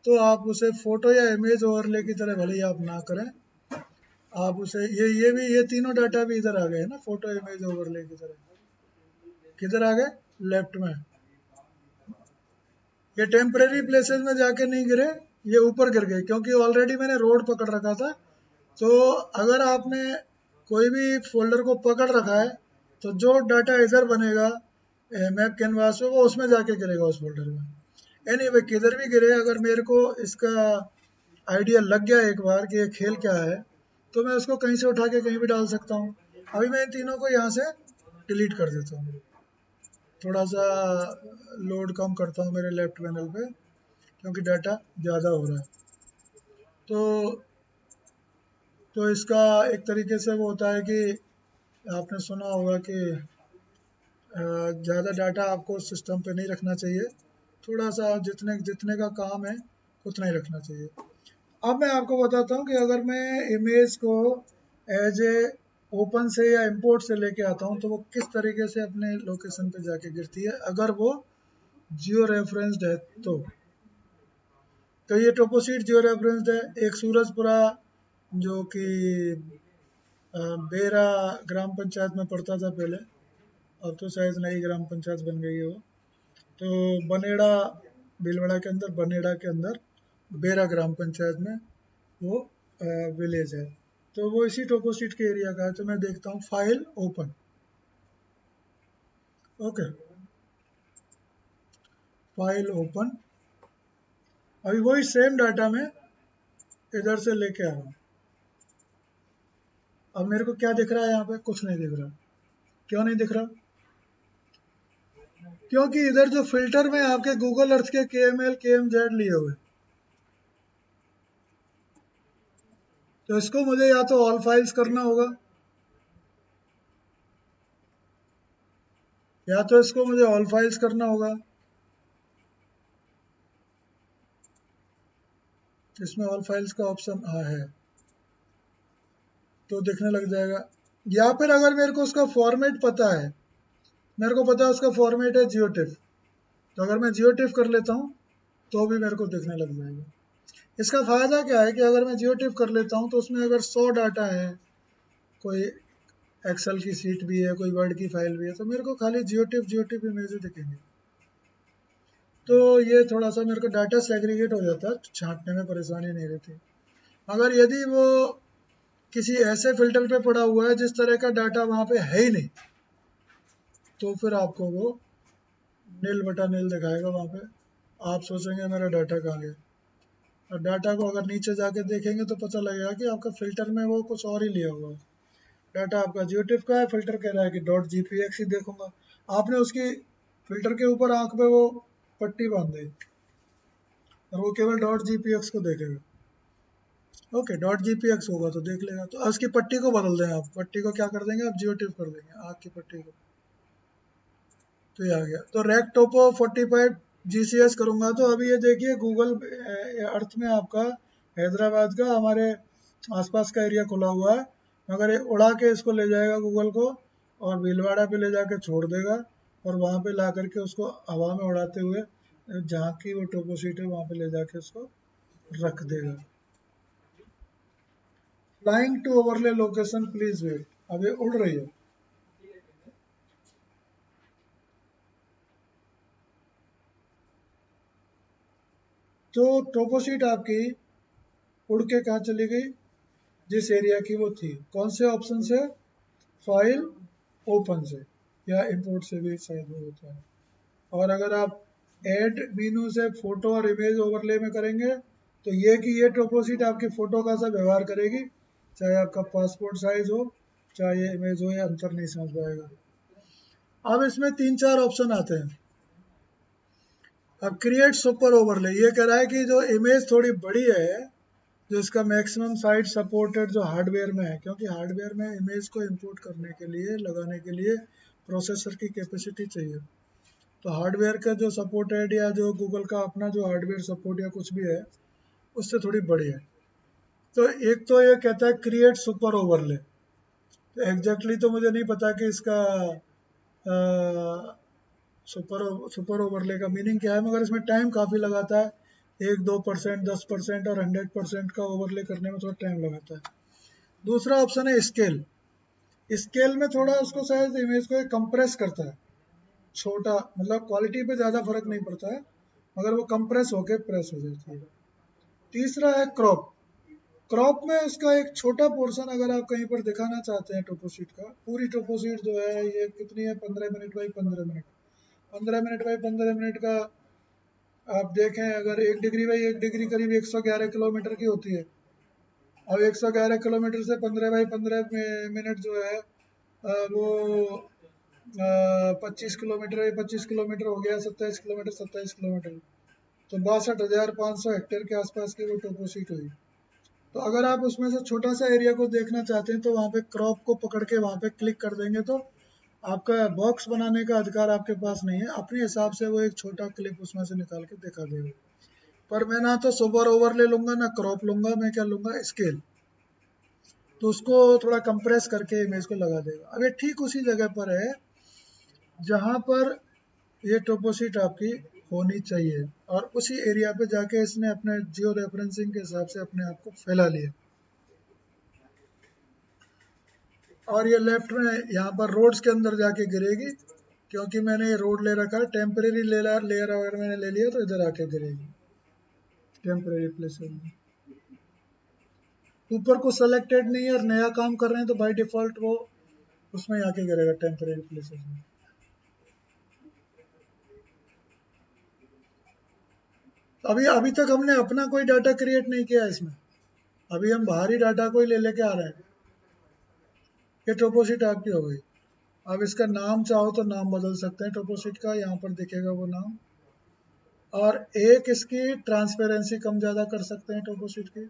तो आप उसे फोटो या इमेज ओवरले की तरह भले ही आप ना करें, आप उसे ये भी, ये तीनों डाटा भी इधर आ गए हैं ना, फोटो इमेज ओवरले की तरह। किधर आ गए, लेफ्ट में। ये टेम्परेरी प्लेसेस में जाके नहीं गिरे, ये ऊपर गिर गए क्योंकि ऑलरेडी मैंने रोड पकड़ रखा था। तो अगर आपने कोई भी फोल्डर को पकड़ रखा है तो जो डाटा इधर बनेगा मैप कैनवास पे, वो उसमें जाके गिरेगा उस फोल्डर में। एनीवे किधर भी गिरे, अगर मेरे को इसका आइडिया लग गया एक बार कि ये खेल क्या है, तो मैं उसको कहीं से उठा के कहीं भी डाल सकता हूँ। अभी मैं इन तीनों को यहाँ से डिलीट कर देता हूँ। थोड़ा सा लोड कम करता हूँ मेरे लेफ्ट पैनल पे, क्योंकि डाटा ज़्यादा हो रहा है। तो इसका एक तरीके से वो होता है कि आपने सुना होगा कि ज़्यादा डाटा आपको सिस्टम पे नहीं रखना चाहिए। थोड़ा सा जितने जितने का काम है उतना ही रखना चाहिए। अब मैं आपको बताता हूँ कि अगर मैं इमेज को एज ए ओपन से या इंपोर्ट से लेके आता हूँ तो वो किस तरीके से अपने लोकेशन पे जाके गिरती है, अगर वो जियो रेफरेंस्ड है तो ये टोपोशीट जियो रेफरेंस्ड है। एक सूरजपुरा जो कि बेरा ग्राम पंचायत में पड़ता था पहले, अब तो शायद नई ग्राम पंचायत बन गई है वो। तो बनेड़ा, भीलवाड़ा के अंदर बनेड़ा के अंदर बेरा ग्राम पंचायत में वो विलेज है। तो वो इसी टोपोशीट के एरिया का है। तो मैं देखता हूँ file open, okay, file open. अभी वही सेम डाटा में इधर से लेके आ रहा हूँ। अब मेरे को क्या दिख रहा है यहाँ पे? कुछ नहीं दिख रहा। क्यों नहीं दिख रहा? क्योंकि इधर जो फिल्टर में आपके गूगल अर्थ के KML KMZ लिए हुए, तो इसको मुझे या तो ऑल फाइल्स करना होगा, या तो इसको मुझे ऑल फाइल्स करना होगा। इसमें ऑल फाइल्स का ऑप्शन है तो दिखने लग जाएगा। या फिर अगर मेरे को उसका फॉर्मेट पता है, मेरे को पता है उसका फॉर्मेट है जियोटिफ, तो अगर मैं जियोटिफ कर लेता हूँ तो भी मेरे को दिखने लग जाएगा। इसका फ़ायदा क्या है कि अगर मैं जियोटिफ कर लेता हूँ तो उसमें अगर 100 डाटा है, कोई एक्सेल की सीट भी है, कोई वर्ड की फाइल भी है, तो मेरे को खाली जियोटिफ जियोटिफ इमेजेस दिखेंगे। तो ये थोड़ा सा मेरे को डाटा सेग्रीगेट हो जाता है, छांटने में परेशानी नहीं रहती। मगर यदि वो किसी ऐसे फिल्टर पे पड़ा हुआ है जिस तरह का डाटा वहाँ पे है ही नहीं, तो फिर आपको वो नील बटा नील दिखाएगा वहाँ पे। आप सोचेंगे मेरा डाटा कहाँ गया, और डाटा को अगर नीचे जाके देखेंगे तो पता लगेगा कि आपका फिल्टर में वो कुछ और ही लिया हुआ है। डाटा आपका जियोटिफ का है, फिल्टर कह रहा है कि डॉट जीपीएक्स ही देखूंगा। आपने उसकी फिल्टर के ऊपर आंख पे वो पट्टी बांध दी और वो केवल डॉट जीपीएक्स को देखेगा। ओके, डॉट जीपीएक्स होगा तो देख लेगा। तो उसकी पट्टी को बदल दें, आप पट्टी को क्या कर देंगे, आप जियोटिफ कर देंगे आंख की पट्टी को, तो ये आ गया। तो रैक टोपो 45 GCS करूंगा तो अभी ये देखिए गूगल अर्थ में आपका हैदराबाद का हमारे आसपास का एरिया खुला हुआ है, मगर ये उड़ा के इसको ले जाएगा गूगल को और भीलवाड़ा पे ले जाके छोड़ देगा, और वहाँ पे ला करके उसको हवा में उड़ाते हुए जहाँ की वो टोपो सीट है वहाँ पे ले जाके उसको रख देगा। Flying to overlay location please wait, अब ये उड़ रही है। तो टोपो सीट आपकी उड़ के कहाँ चली गई? जिस एरिया की वो थी। कौन से ऑप्शन से? फाइल ओपन से, या इंपोर्ट से भी शायद वो होता है। और अगर आप ऐड मीनू से फोटो और इमेज ओवरले में करेंगे तो ये कि ये टोपोशीट आपकी फोटो का सा व्यवहार करेगी, चाहे आपका पासपोर्ट साइज हो, चाहे ये इमेज हो, या अंतर नहीं समझ पाएगा। अब इसमें 3-4 ऑप्शन आते हैं। अब क्रिएट सुपर ओवरले, ये कह रहा है कि जो इमेज थोड़ी बड़ी है, जो इसका मैक्सिमम साइट सपोर्टेड जो हार्डवेयर में है, क्योंकि हार्डवेयर में इमेज को इंपोर्ट करने के लिए, लगाने के लिए प्रोसेसर की कैपेसिटी चाहिए। तो हार्डवेयर का जो सपोर्टेड या जो गूगल का अपना जो हार्डवेयर सपोर्ट या कुछ भी है उससे थोड़ी बड़ी है। तो एक तो ये कहता है क्रिएट सुपर ओवरले, तो एग्जैक्टली तो मुझे नहीं पता कि इसका सुपर सुपर ओवरले का मीनिंग क्या है, मगर इसमें टाइम काफ़ी लगाता है। 1-2%, 10% और 100% का ओवरले करने में थोड़ा टाइम लगाता है। दूसरा ऑप्शन है स्केल। स्केल में थोड़ा उसको शायद इमेज को कंप्रेस करता है, छोटा, मतलब क्वालिटी पे ज़्यादा फर्क नहीं पड़ता है, मगर वो कंप्रेस होके प्रेस हो जाती है। तीसरा है क्रॉप। क्रॉप में उसका एक छोटा पोर्शन अगर आप कहीं पर दिखाना चाहते हैं टोपोशीट का, पूरी टोपोशीट जो है ये कितनी है, 15 minute by 15 minute, 15 minute by 15 minute का आप देखें, अगर 1 डिग्री बाई 1 डिग्री करीब 111 किलोमीटर की होती है। अब 111 किलोमीटर से 15 बाई 15 मिनट जो है वो 25 किलोमीटर, 25 किलोमीटर हो गया, 27 किलोमीटर, 27 किलोमीटर, तो 62,500 हेक्टेयर के आसपास की वो टोपोशीट हुई। तो अगर आप उसमें से छोटा सा एरिया को देखना चाहते हैं तो वहाँ पे क्रॉप को पकड़ के वहाँ पे क्लिक कर देंगे तो आपका बॉक्स बनाने का अधिकार आपके पास नहीं है, अपने हिसाब से वो एक छोटा क्लिप उसमें से निकाल के दिखा देगा। पर मैं ना तो सुपर ओवरले लूंगा ना क्रॉप लूंगा, मैं क्या लूंगा, स्केल। तो उसको थोड़ा कंप्रेस करके इमेज को लगा देगा। अब ये ठीक उसी जगह पर है जहाँ पर ये टोपोशीट आपकी होनी चाहिए, और उसी एरिया पे जाके इसने अपने जियो रेफरेंसिंग के हिसाब से अपने आप को फैला लिया। और ये लेफ्ट में यहाँ पर रोड्स के अंदर जाके गिरेगी, क्योंकि मैंने ये रोड ले रखा है, टेम्परेरी लेयर अगर मैंने ले लिया तो इधर आके गिरेगी टेम्परेरी प्लेसेस में। ऊपर को सेलेक्टेड नहीं है और नया काम कर रहे हैं तो बाय डिफॉल्ट वो उसमें आके गिरेगा टेम्परेरी प्लेसेस में। अभी अभी तक हमने अपना कोई डाटा क्रिएट नहीं किया है इसमें, अभी हम बाहरी डाटा को ही ले लेके आ रहे हैं। ये टोपोशीट आपकी हो गई। अब इसका नाम चाहो तो नाम बदल सकते हैं टोपोशीट का, यहाँ पर दिखेगा वो नाम। और एक इसकी ट्रांसपेरेंसी कम ज़्यादा कर सकते हैं टोपोशीट की,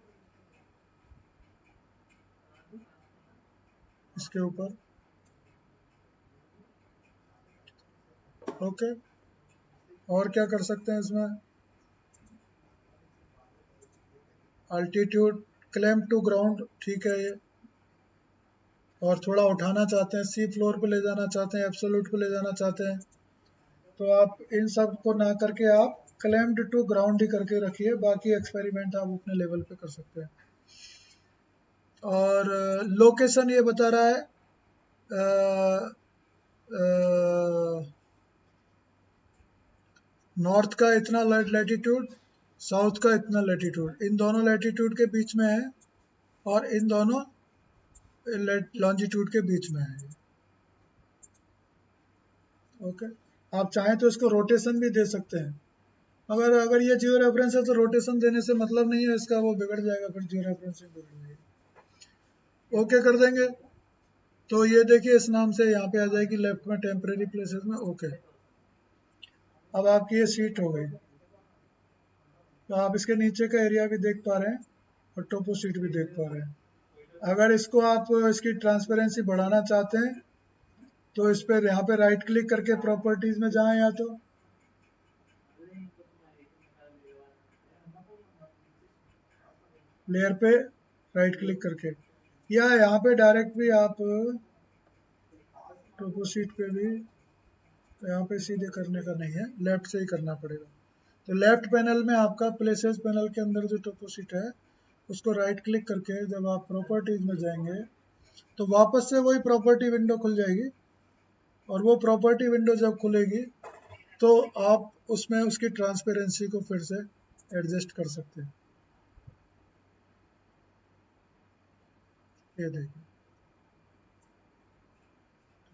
इसके ऊपर। ओके, और क्या कर सकते हैं इसमें, अल्टीट्यूड, क्लेम टू ग्राउंड, ठीक है ये। और थोड़ा उठाना चाहते हैं, सी फ्लोर पे ले जाना चाहते हैं, एब्सोल्यूट पे ले जाना चाहते हैं, तो आप इन सब को ना करके आप क्लेम्ड टू ग्राउंड ही करके रखिए, बाकी एक्सपेरिमेंट आप अपने लेवल पे कर सकते हैं। और लोकेशन ये बता रहा है नॉर्थ का इतना लैटिट्यूड, साउथ का इतना लैटिट्यूड, इन दोनों लैटिट्यूड के बीच में है, और इन दोनों लॉन्जिट्यूड के बीच में है। ओके, आप चाहें तो इसको रोटेशन भी दे सकते हैं, मगर अगर ये जियो रेफरेंस है तो रोटेशन देने से मतलब नहीं है इसका, वो बिगड़ जाएगा, फिर जियो रेफरेंसिंग बिगड़ जाएगी। ओके कर देंगे तो ये देखिए इस नाम से यहाँ पे आ जाएगी लेफ्ट में टेम्परेरी प्लेसेस में। ओके, अब आपकी ये सीट हो गई, तो आप इसके नीचे का एरिया भी देख पा रहे हैं और टोपो सीट भी देख पा रहे हैं। अगर इसको आप इसकी ट्रांसपेरेंसी बढ़ाना चाहते हैं तो इस पर यहाँ पे राइट क्लिक करके प्रॉपर्टीज में जाएं, या तो लेयर पे राइट क्लिक करके, या यहाँ पे डायरेक्ट भी आप टोपो सीट पे भी, यहाँ पे सीधे करने का नहीं है, लेफ्ट से ही करना पड़ेगा। तो लेफ्ट पैनल में आपका प्लेसेस पैनल के अंदर जो टोपो सीट है उसको राइट क्लिक करके जब आप प्रॉपर्टीज में जाएंगे तो वापस से वही प्रॉपर्टी विंडो खुल जाएगी, और वो प्रॉपर्टी विंडो जब खुलेगी तो आप उसमें उसकी ट्रांसपेरेंसी को फिर से एडजस्ट कर सकते हैं। ये देखिए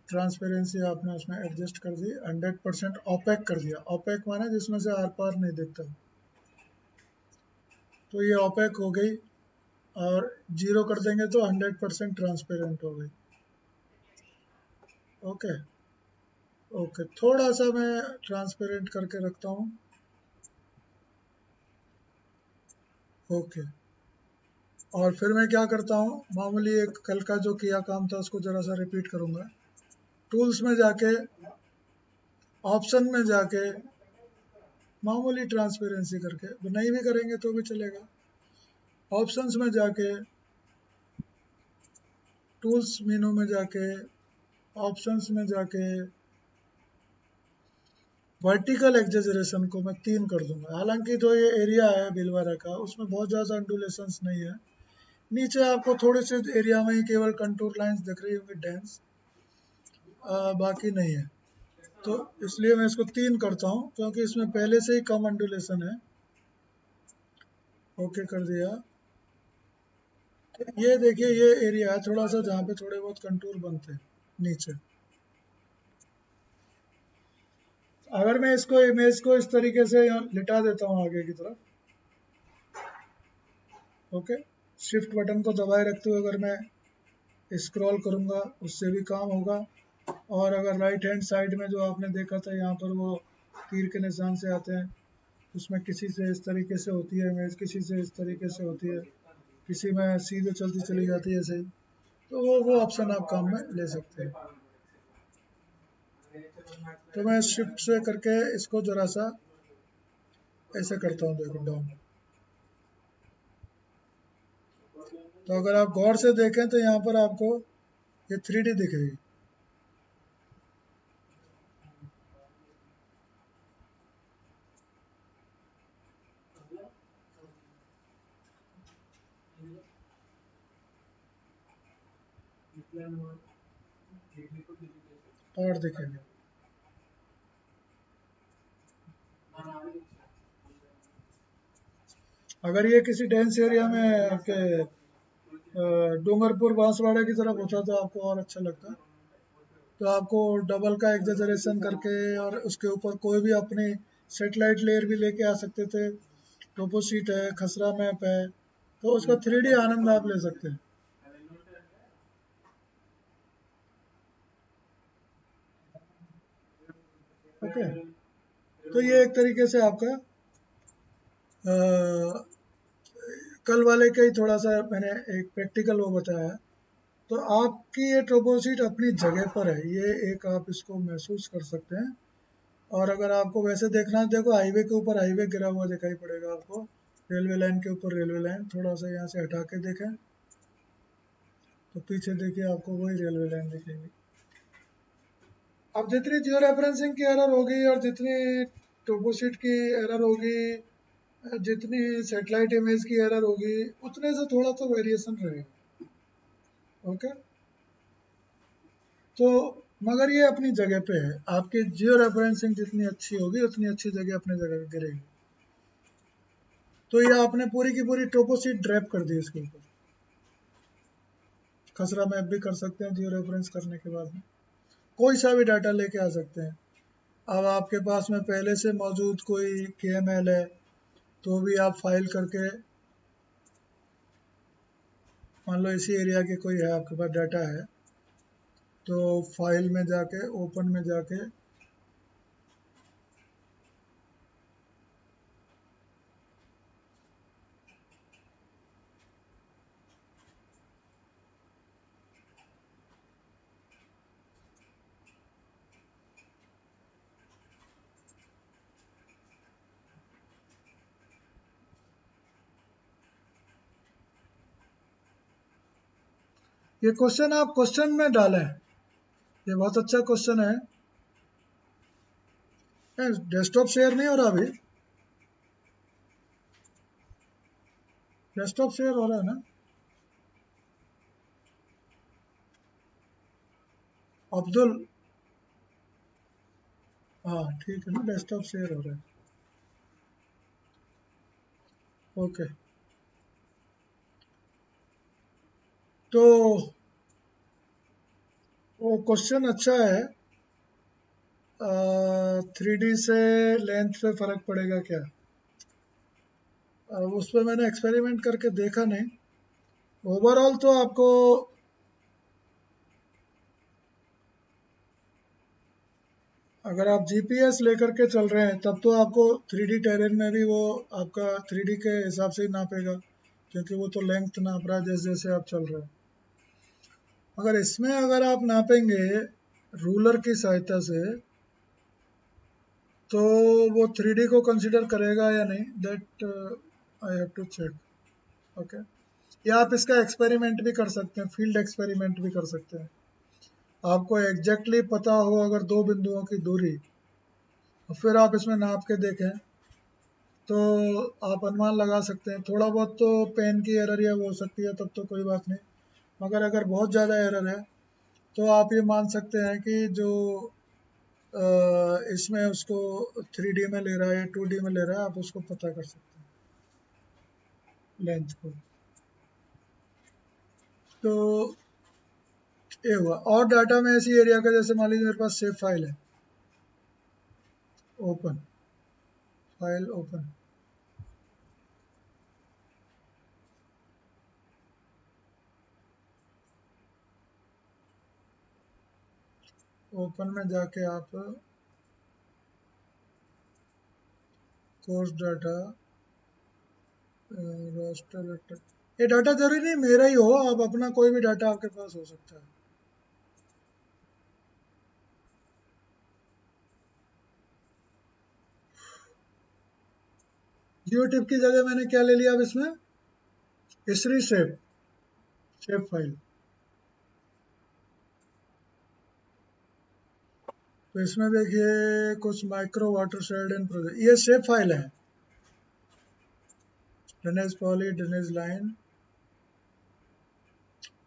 ट्रांसपेरेंसी आपने उसमें एडजस्ट कर दी, 100% ओपेक कर दिया। ओपेक माने जिसमें से आर पार नहीं दिखता, तो ये ओपेक हो गई। और 0 कर देंगे तो 100% ट्रांसपेरेंट हो गई। ओके, ओके, थोड़ा सा मैं ट्रांसपेरेंट करके रखता हूँ। ओके, और फिर मैं क्या करता हूँ, मामूली एक कल का जो किया काम था उसको ज़रा सा रिपीट करूँगा। टूल्स में जाके, ऑप्शन में जाके, मामूली ट्रांसपेरेंसी करके, नहीं भी करेंगे तो भी चलेगा। ऑप्शंस में जाके, टूल्स मेनू में जाके, ऑप्शंस में जाके, वर्टिकल एक्जेजरेशन को मैं 3 कर दूंगा। हालांकि जो ये एरिया है भीलवाड़ा का उसमें बहुत ज़्यादा अंडुलेशंस नहीं है, नीचे आपको थोड़े से एरिया में ही केवल कंटूर लाइंस दिख रही होंगी डेंस, बाकी नहीं है। तो इसलिए मैं इसको 3 करता हूँ क्योंकि इसमें पहले से ही कम अंडुलेशन है। ओके कर दिया। ये देखिए ये एरिया है थोड़ा सा जहाँ पे थोड़े बहुत कंटूर बनते हैं नीचे। अगर मैं इसको इमेज को इस तरीके से लिटा देता हूँ आगे की तरफ, ओके, शिफ्ट बटन को दबाए रखते हुए अगर मैं स्क्रॉल करूँगा उससे भी काम होगा। और अगर राइट हैंड साइड में जो आपने देखा था यहाँ पर वो तीर के निशान से आते हैं, उसमें किसी से इस तरीके से होती है इमेज, किसी से इस तरीके से होती है, किसी में सीधे चलती चली जाती है ऐसे ही। तो वो ऑप्शन आप काम में ले सकते हैं। तो मैं शिफ्ट से करके इसको जरा सा ऐसे करता हूँ, देखो डाउन। तो अगर आप गौर से देखें तो यहाँ पर आपको ये 3D दिखेगी। और दिखेंगे। अगर ये किसी डेंस एरिया में आपके डूंगरपुर बांसवाड़ा की तरफ होता तो आपको और अच्छा लगता। तो आपको डबल का एग्जेजरेशन करके और उसके ऊपर कोई भी अपनी सेटेलाइट लेयर भी लेके आ सकते थे। टोपो शीट है, खसरा मैप है, तो उसका 3D आनंद आप ले सकते हैं। ओके, तो ये एक तरीके से आपका अ, कल वाले का ही थोड़ा सा मैंने एक प्रैक्टिकल वो बताया है। तो आपकी ये ट्रोपोसिट अपनी जगह पर है, ये एक आप इसको महसूस कर सकते हैं। और अगर आपको वैसे देखना है, देखो हाईवे के ऊपर हाईवे गिरा हुआ दिखाई पड़ेगा आपको, रेलवे लाइन के ऊपर रेलवे लाइन, थोड़ा सा यहाँ से हटा के देखें तो पीछे देखिए आपको वही रेलवे लाइन दिखेगी। अब जितनी जियो रेफरेंसिंग की एरर होगी और जितनी टोपोशीट की एरर होगी, जितनी सेटेलाइट इमेज की एरर होगी, उतने से थोड़ा तो वेरिएशन रहेगा। ओके, तो मगर ये अपनी जगह पे है, आपकी जियो रेफरेंसिंग जितनी अच्छी होगी उतनी अच्छी जगह अपनी जगह गिरेगी। तो ये आपने पूरी की पूरी टोपोशीट ड्रैप कर दी इसके ऊपर। खसरा मैप भी कर सकते हैं जियो रेफरेंस करने के बाद में, कोई सा भी डाटा लेके आ सकते हैं। अब आपके पास में पहले से मौजूद कोई KML है तो भी आप फाइल करके, मान लो इसी एरिया के कोई है आपके पास डाटा है, तो फाइल में जाके ओपन में जाके ये क्वेश्चन आप क्वेश्चन में डालें, ये बहुत अच्छा क्वेश्चन है। डेस्कटॉप शेयर नहीं हो रहा अभी? डेस्कटॉप शेयर हो रहा है ना? अब्दुल, हाँ ठीक है ना, डेस्कटॉप शेयर हो रहा है। ओके, तो वो क्वेश्चन अच्छा है। 3D से लेंथ पे फर्क पड़ेगा क्या? उस पर मैंने एक्सपेरिमेंट करके देखा नहीं। ओवरऑल तो आपको, अगर आप GPS लेकर के चल रहे हैं तब तो आपको 3D टेरेन में भी वो आपका 3D के हिसाब से ही नापेगा, क्योंकि वो तो लेंथ नाप रहा है जैसे जैसे आप चल रहे हैं। अगर इसमें अगर आप नापेंगे रूलर की सहायता से, तो वो 3D को कंसिडर करेगा या नहीं, that I have to check. Okay, या आप इसका एक्सपेरिमेंट भी कर सकते हैं, फील्ड एक्सपेरिमेंट भी कर सकते हैं। आपको एग्जैक्टली पता हो अगर दो बिंदुओं की दूरी, और फिर आप इसमें नाप के देखें, तो आप अनुमान लगा सकते हैं। थोड़ा बहुत तो पेन की एरर या वो हो सकती है, तब तो कोई बात नहीं। मगर अगर बहुत ज़्यादा एरर है तो आप ये मान सकते हैं कि जो इसमें उसको 3D में ले रहा है या 2D में ले रहा है, आप उसको पता कर सकते हैं लेंथ को। तो ये हुआ। और डाटा में ऐसी एरिया का, जैसे मान लीजिए मेरे पास सेव फाइल है, ओपन, फाइल ओपन। ओपन में जाके आप कोर्स डाटा, रास्टर वेक्टर, ये डाटा जरूरी नहीं मेरा ही हो, आप अपना कोई भी डाटा आपके पास हो सकता है। जियो टिप की जगह मैंने क्या ले लिया अब इसमें, हिस्ट्री शेप फाइल। तो इसमें देखिए कुछ micro water shade and project, ये शेप फाइल है। Drainage poly, drainage line,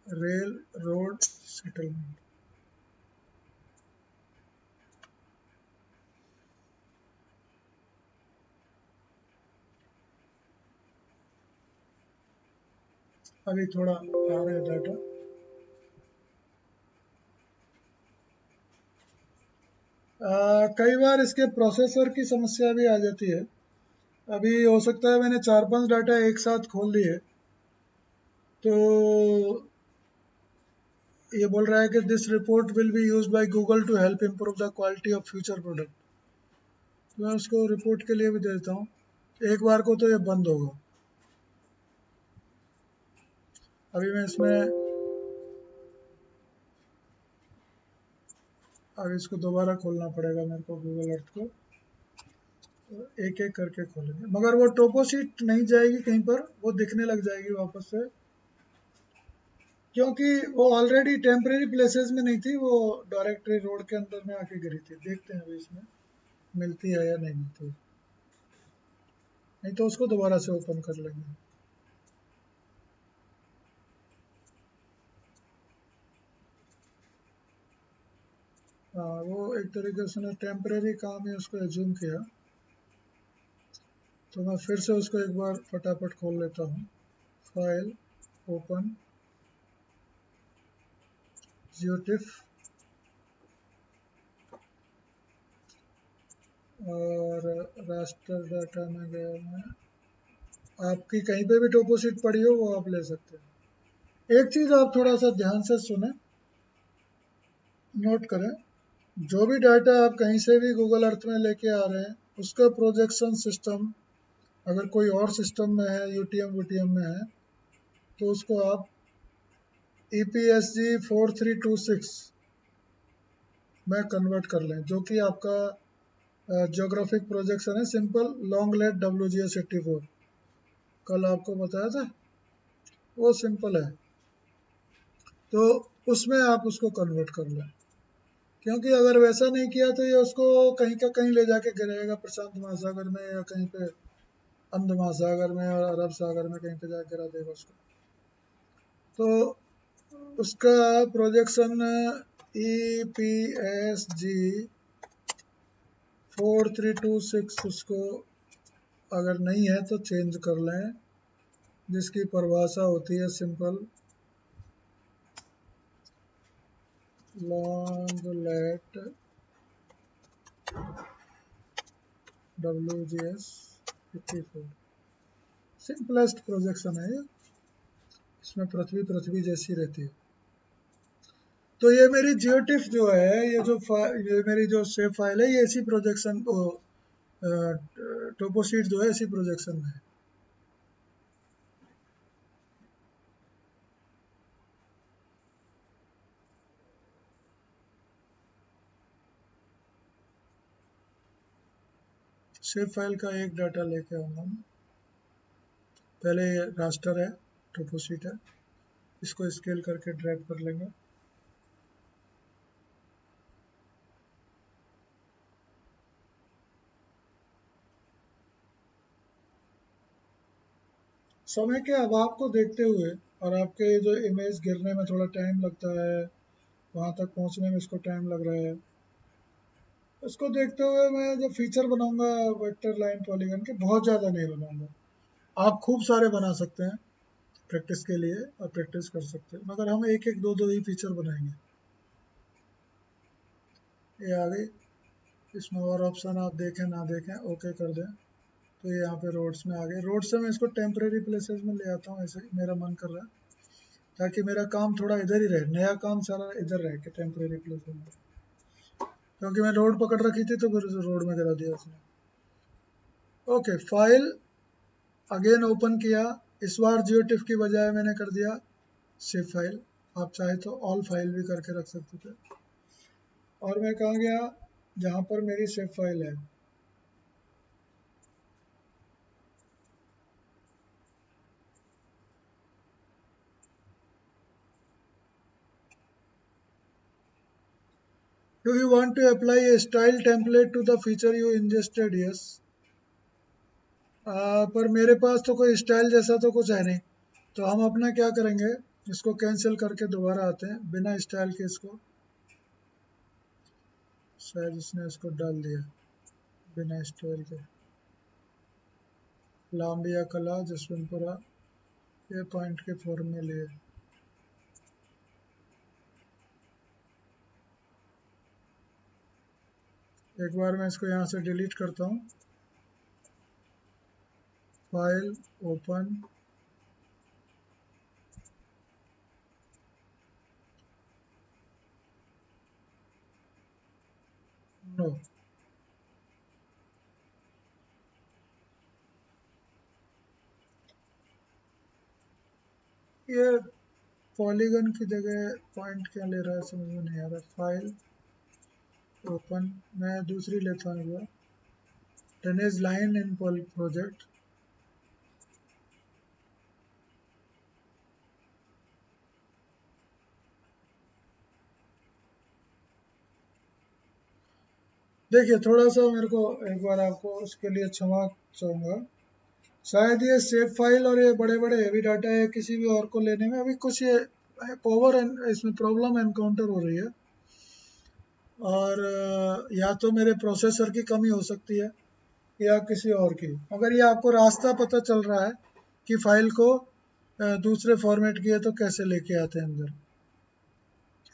rail road settlement. अभी थोड़ा आ रहा है डाटा। कई बार इसके प्रोसेसर की समस्या भी आ जाती है। अभी हो सकता है मैंने 4-5 डाटा एक साथ खोल लिए, तो ये बोल रहा है कि this report will be use by Google to help improve the quality of future product. तो मैं उसको रिपोर्ट के लिए भी दे देता हूँ, एक बार को तो ये बंद होगा। अभी मैं इसमें, अब इसको दोबारा खोलना पड़ेगा मेरे को गूगल अर्थ को, एक एक करके खोलेंगे, मगर वो टोपो शीट नहीं जाएगी कहीं पर, वो दिखने लग जाएगी वापस से, क्योंकि वो ऑलरेडी टेम्परेरी प्लेसेस में नहीं थी, वो डायरेक्टरी रोड के अंदर में आके गिरी थी। देखते हैं अभी इसमें मिलती है या नहीं मिलती, नहीं तो उसको दोबारा से ओपन कर लेंगे। हाँ, वो एक तरीके से टेम्परेरी काम ही उसको एज्यूम किया, तो मैं फिर से उसको एक बार फटाफट खोल लेता हूँ। फाइल ओपन, जियोटिफ, और रास्टर डाटा में गया मैं। आपकी कहीं पे भी टोपो शीट पड़ी हो वो आप ले सकते हैं। एक चीज़ आप थोड़ा सा ध्यान से सुने, नोट करें, जो भी डाटा आप कहीं से भी गूगल अर्थ में लेके आ रहे हैं, उसका प्रोजेक्शन सिस्टम अगर कोई और सिस्टम में है, यूटीएम वूटीएम में है, तो उसको आप EPSG 4326 में कन्वर्ट कर लें, जो कि आपका ज्योग्राफिक प्रोजेक्शन है, सिंपल लॉन्ग लेट WGS84, कल आपको बताया था, वो सिंपल है। तो उसमें आप उसको कन्वर्ट कर लें, क्योंकि अगर वैसा नहीं किया तो ये उसको कहीं का कहीं ले जाके गिराएगा, प्रशांत महासागर में या कहीं पे अंध महासागर में और अरब सागर में कहीं पे जाके गिरा देगा उसको। तो उसका प्रोजेक्शन EPSG 4326 उसको अगर नहीं है तो चेंज कर लें, जिसकी परिभाषा होती है simple long lat WGS84। Simplest projection है ये, इसमें पृथ्वी पृथ्वी जैसी रहती है। तो ये मेरी जियोटिफ जो है, ये मेरी जो सेव फाइल है, ये इसी प्रोजेक्शन टोपो शीट जो है इसी प्रोजेक्शन में है। सेव फाइल का एक डाटा लेके आऊंगा मैं। पहले ये रास्टर है, टोपो शीट है, इसको स्केल करके ड्रैग कर लेंगे। समय के अभाव को देखते हुए और आपके जो इमेज गिरने में थोड़ा टाइम लगता है, वहां तक पहुंचने में इसको टाइम लग रहा है, उसको देखते हुए मैं जब फीचर बनाऊंगा वेक्टर लाइन पॉलीगन के, बहुत ज़्यादा नहीं बनाऊंगा। आप खूब सारे बना सकते हैं प्रैक्टिस के लिए, और प्रैक्टिस कर सकते हैं, मगर हम एक एक दो दो ही फीचर बनाएंगे। ये आ गई, इसमें और ऑप्शन आप देखें ना देखें ओके कर दें। तो ये यहाँ पे रोड्स में आ गए। रोड से मैं इसको टेम्परेरी प्लेसेस में ले आता हूँ, ऐसे ही मेरा मन कर रहा है, ताकि मेरा काम थोड़ा इधर ही रहे, नया काम सारा इधर रहे कि टेम्परेरी प्लेसेस में, क्योंकि मैं रोड पकड़ रखी थी तो फिर रोड में गिरा दिया उसने। ओके, फाइल अगेन ओपन किया। इस बार जियोटिफ की बजाय मैंने कर दिया सेव फाइल। आप चाहे तो ऑल फाइल भी करके रख सकते थे। और मैं कहाँ गया, जहाँ पर मेरी सेव फाइल है। Do you want to apply a style template to the feature you ingested? Yes. पर मेरे पास तो कोई स्टाइल जैसा तो कुछ है नहीं, तो हम अपना क्या करेंगे, इसको कैंसिल करके दोबारा आते हैं बिना स्टाइल के। इसको शायद इसने इसको डाल दिया बिना स्टाइल के। लाम्बिया कला जसवंतपुरा, ये पॉइंट के फॉर्म में लिए। एक बार मैं इसको यहाँ से डिलीट करता हूँ। फाइल ओपन, नो, ये पॉलीगन की जगह पॉइंट क्या ले रहा है समझ में नहीं आ रहा। फाइल ओपन, मैं दूसरी लेता हूँ, टेनेज लाइन इन प्रोजेक्ट। देखिए थोड़ा सा मेरे को एक बार आपको उसके लिए क्षमा चाहूँगा। शायद ये सेव फाइल और ये बड़े बड़े हेवी डाटा है किसी भी और को लेने में अभी कुछ ये पावर इसमें प्रॉब्लम एनकाउंटर हो रही है। और या तो मेरे प्रोसेसर की कमी हो सकती है या किसी और की। अगर ये आपको रास्ता पता चल रहा है कि फाइल को दूसरे फॉर्मेट की है तो कैसे लेके आते हैं अंदर।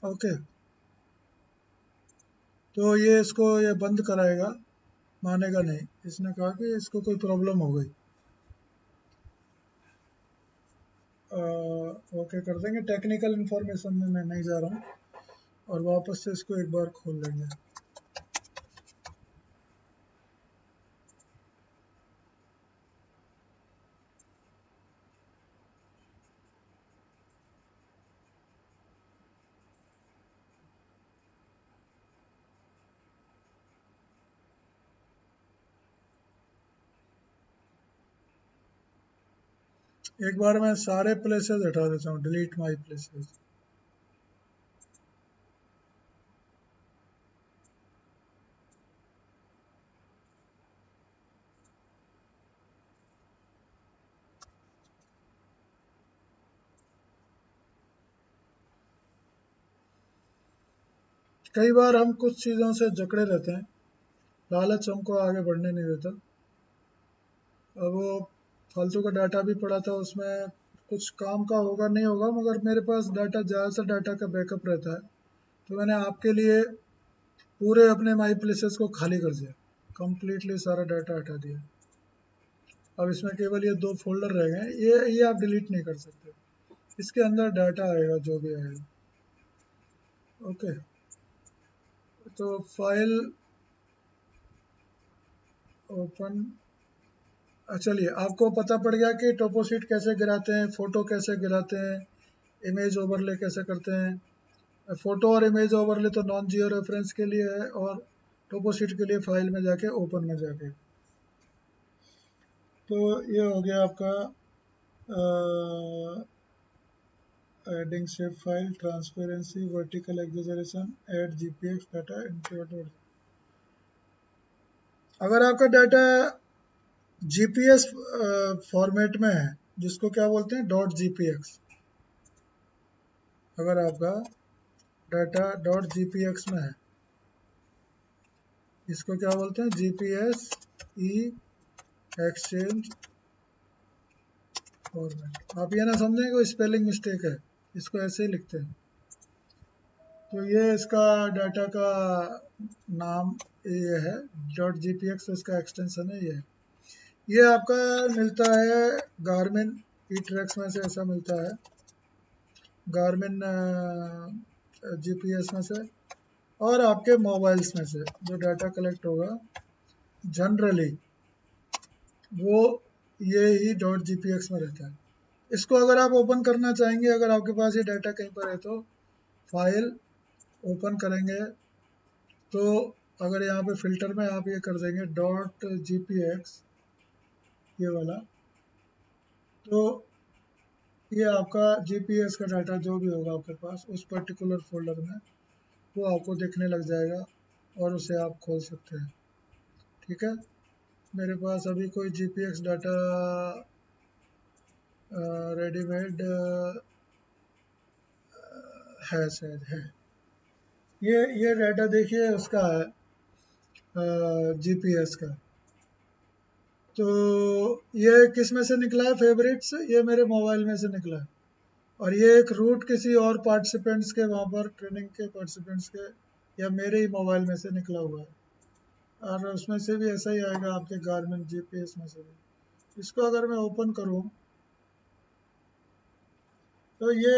ओके, तो ये इसको ये बंद कराएगा, मानेगा नहीं। इसने कहा कि इसको कोई प्रॉब्लम हो गई। ओके कर देंगे, टेक्निकल इन्फॉर्मेशन में मैं नहीं जा रहा हूँ, और वापस से इसको एक बार खोल लेंगे। एक बार मैं सारे प्लेसेस हटा देता हूँ, डिलीट माई प्लेसेस। कई बार हम कुछ चीज़ों से जकड़े रहते हैं, लालच हमको आगे बढ़ने नहीं देता। अब वो फालतू का डाटा भी पड़ा था उसमें, कुछ काम का होगा नहीं होगा, मगर मेरे पास डाटा, ज़्यादा से डाटा का बैकअप रहता है। तो मैंने आपके लिए पूरे अपने माई प्लेसेस को खाली कर दिया, कंप्लीटली सारा डाटा हटा दिया। अब इसमें केवल ये दो फोल्डर रह गए, ये आप डिलीट नहीं कर सकते। इसके अंदर डाटा आएगा जो भी आएगा। ओके, तो फाइल ओपन। चलिए, आपको पता पड़ गया कि टोपोशीट कैसे गिराते हैं, फ़ोटो कैसे गिराते हैं, इमेज ओवरले कैसे करते हैं। फ़ोटो और इमेज ओवरले तो नॉन जियो रेफरेंस के लिए है, और टोपोशीट के लिए फाइल में जाके ओपन में जाके। तो ये हो गया आपका adding shape file, transparency, vertical exaggeration, add GPX data include. अगर आपका डाटा जीपीएस फॉर्मेट में है, जिसको क्या बोलते हैं, डॉट जीपीएक्स, अगर आपका डाटा डॉट जीपीएक्स में है, इसको क्या बोलते हैं, जीपीएस ई एक्सचेंज फॉर्मेट। आप ये ना समझें कोई स्पेलिंग मिस्टेक है, इसको ऐसे ही लिखते हैं। तो ये इसका डाटा का नाम ये है, .gpx इसका एक्सटेंशन है ये आपका मिलता है गारमिन ई ट्रैक्स में से, ऐसा मिलता है गारमिन जीपीएस में से, और आपके मोबाइल्स में से जो डाटा कलेक्ट होगा जनरली वो ये ही .gpx में रहता है। इसको अगर आप ओपन करना चाहेंगे, अगर आपके पास ये डाटा कहीं पर है तो फाइल ओपन करेंगे, तो अगर यहाँ पे फिल्टर में आप ये कर देंगे .gpx ये वाला, तो ये आपका जीपीएस का डाटा जो भी होगा आपके पास उस पर्टिकुलर फोल्डर में वो आपको देखने लग जाएगा और उसे आप खोल सकते हैं। ठीक है, मेरे पास अभी कोई जीपीएक्स डाटा रेडीमेड है, शायद है। ये डाटा देखिए उसका है जीपीएस का। तो ये किस में से निकला है, फेवरेट्स, ये मेरे मोबाइल में से निकला है। और ये एक रूट किसी और पार्टिसिपेंट्स के, वहाँ पर ट्रेनिंग के पार्टिसिपेंट्स के या मेरे ही मोबाइल में से निकला हुआ है। और उसमें से भी ऐसा ही आएगा आपके गारमेंट जीपीएस में से भी। इसको अगर मैं ओपन करूँ तो ये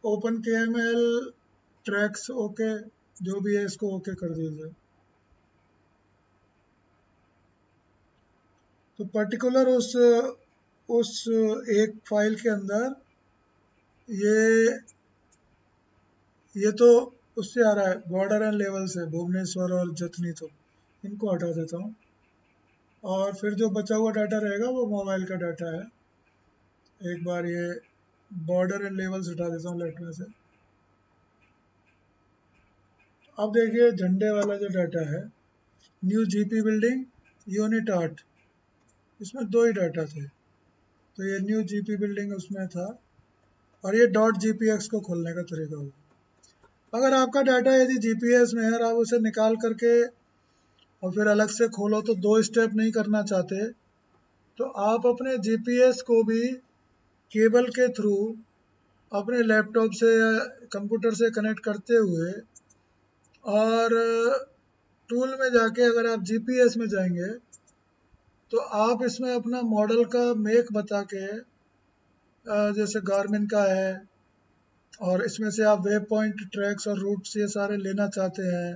ओपन के एम एल ट्रैक्स ओके जो भी है इसको ओके कर दीजिए। तो पर्टिकुलर उस एक फाइल के अंदर ये ये तो उससे आ रहा है, बॉर्डर एंड लेवल से, भुवनेश्वर और जतनी, तो इनको हटा देता हूँ। और फिर जो बचा हुआ डाटा रहेगा वो मोबाइल का डाटा है। एक बार ये बॉर्डर एंड लेवल्स हटा देता हूँ लेफ्ट में से। अब देखिए झंडे वाला जो डाटा है, न्यू जीपी बिल्डिंग यूनिट 8, इसमें दो ही डाटा थे। तो ये न्यू जीपी बिल्डिंग उसमें था, और ये .gpx को खोलने का तरीका होगा। अगर आपका डाटा यदि जीपीएस में है और आप उसे निकाल करके और फिर अलग से खोलो तो दो स्टेप नहीं करना चाहते, तो आप अपने जीपीएस को भी केबल के थ्रू अपने लैपटॉप से या कंप्यूटर से कनेक्ट करते हुए, और टूल में जाके अगर आप जीपीएस में जाएंगे तो आप इसमें अपना मॉडल का मेक बता के, जैसे गार्मिन का है, और इसमें से आप वेब पॉइंट ट्रैक्स और रूट्स ये सारे लेना चाहते हैं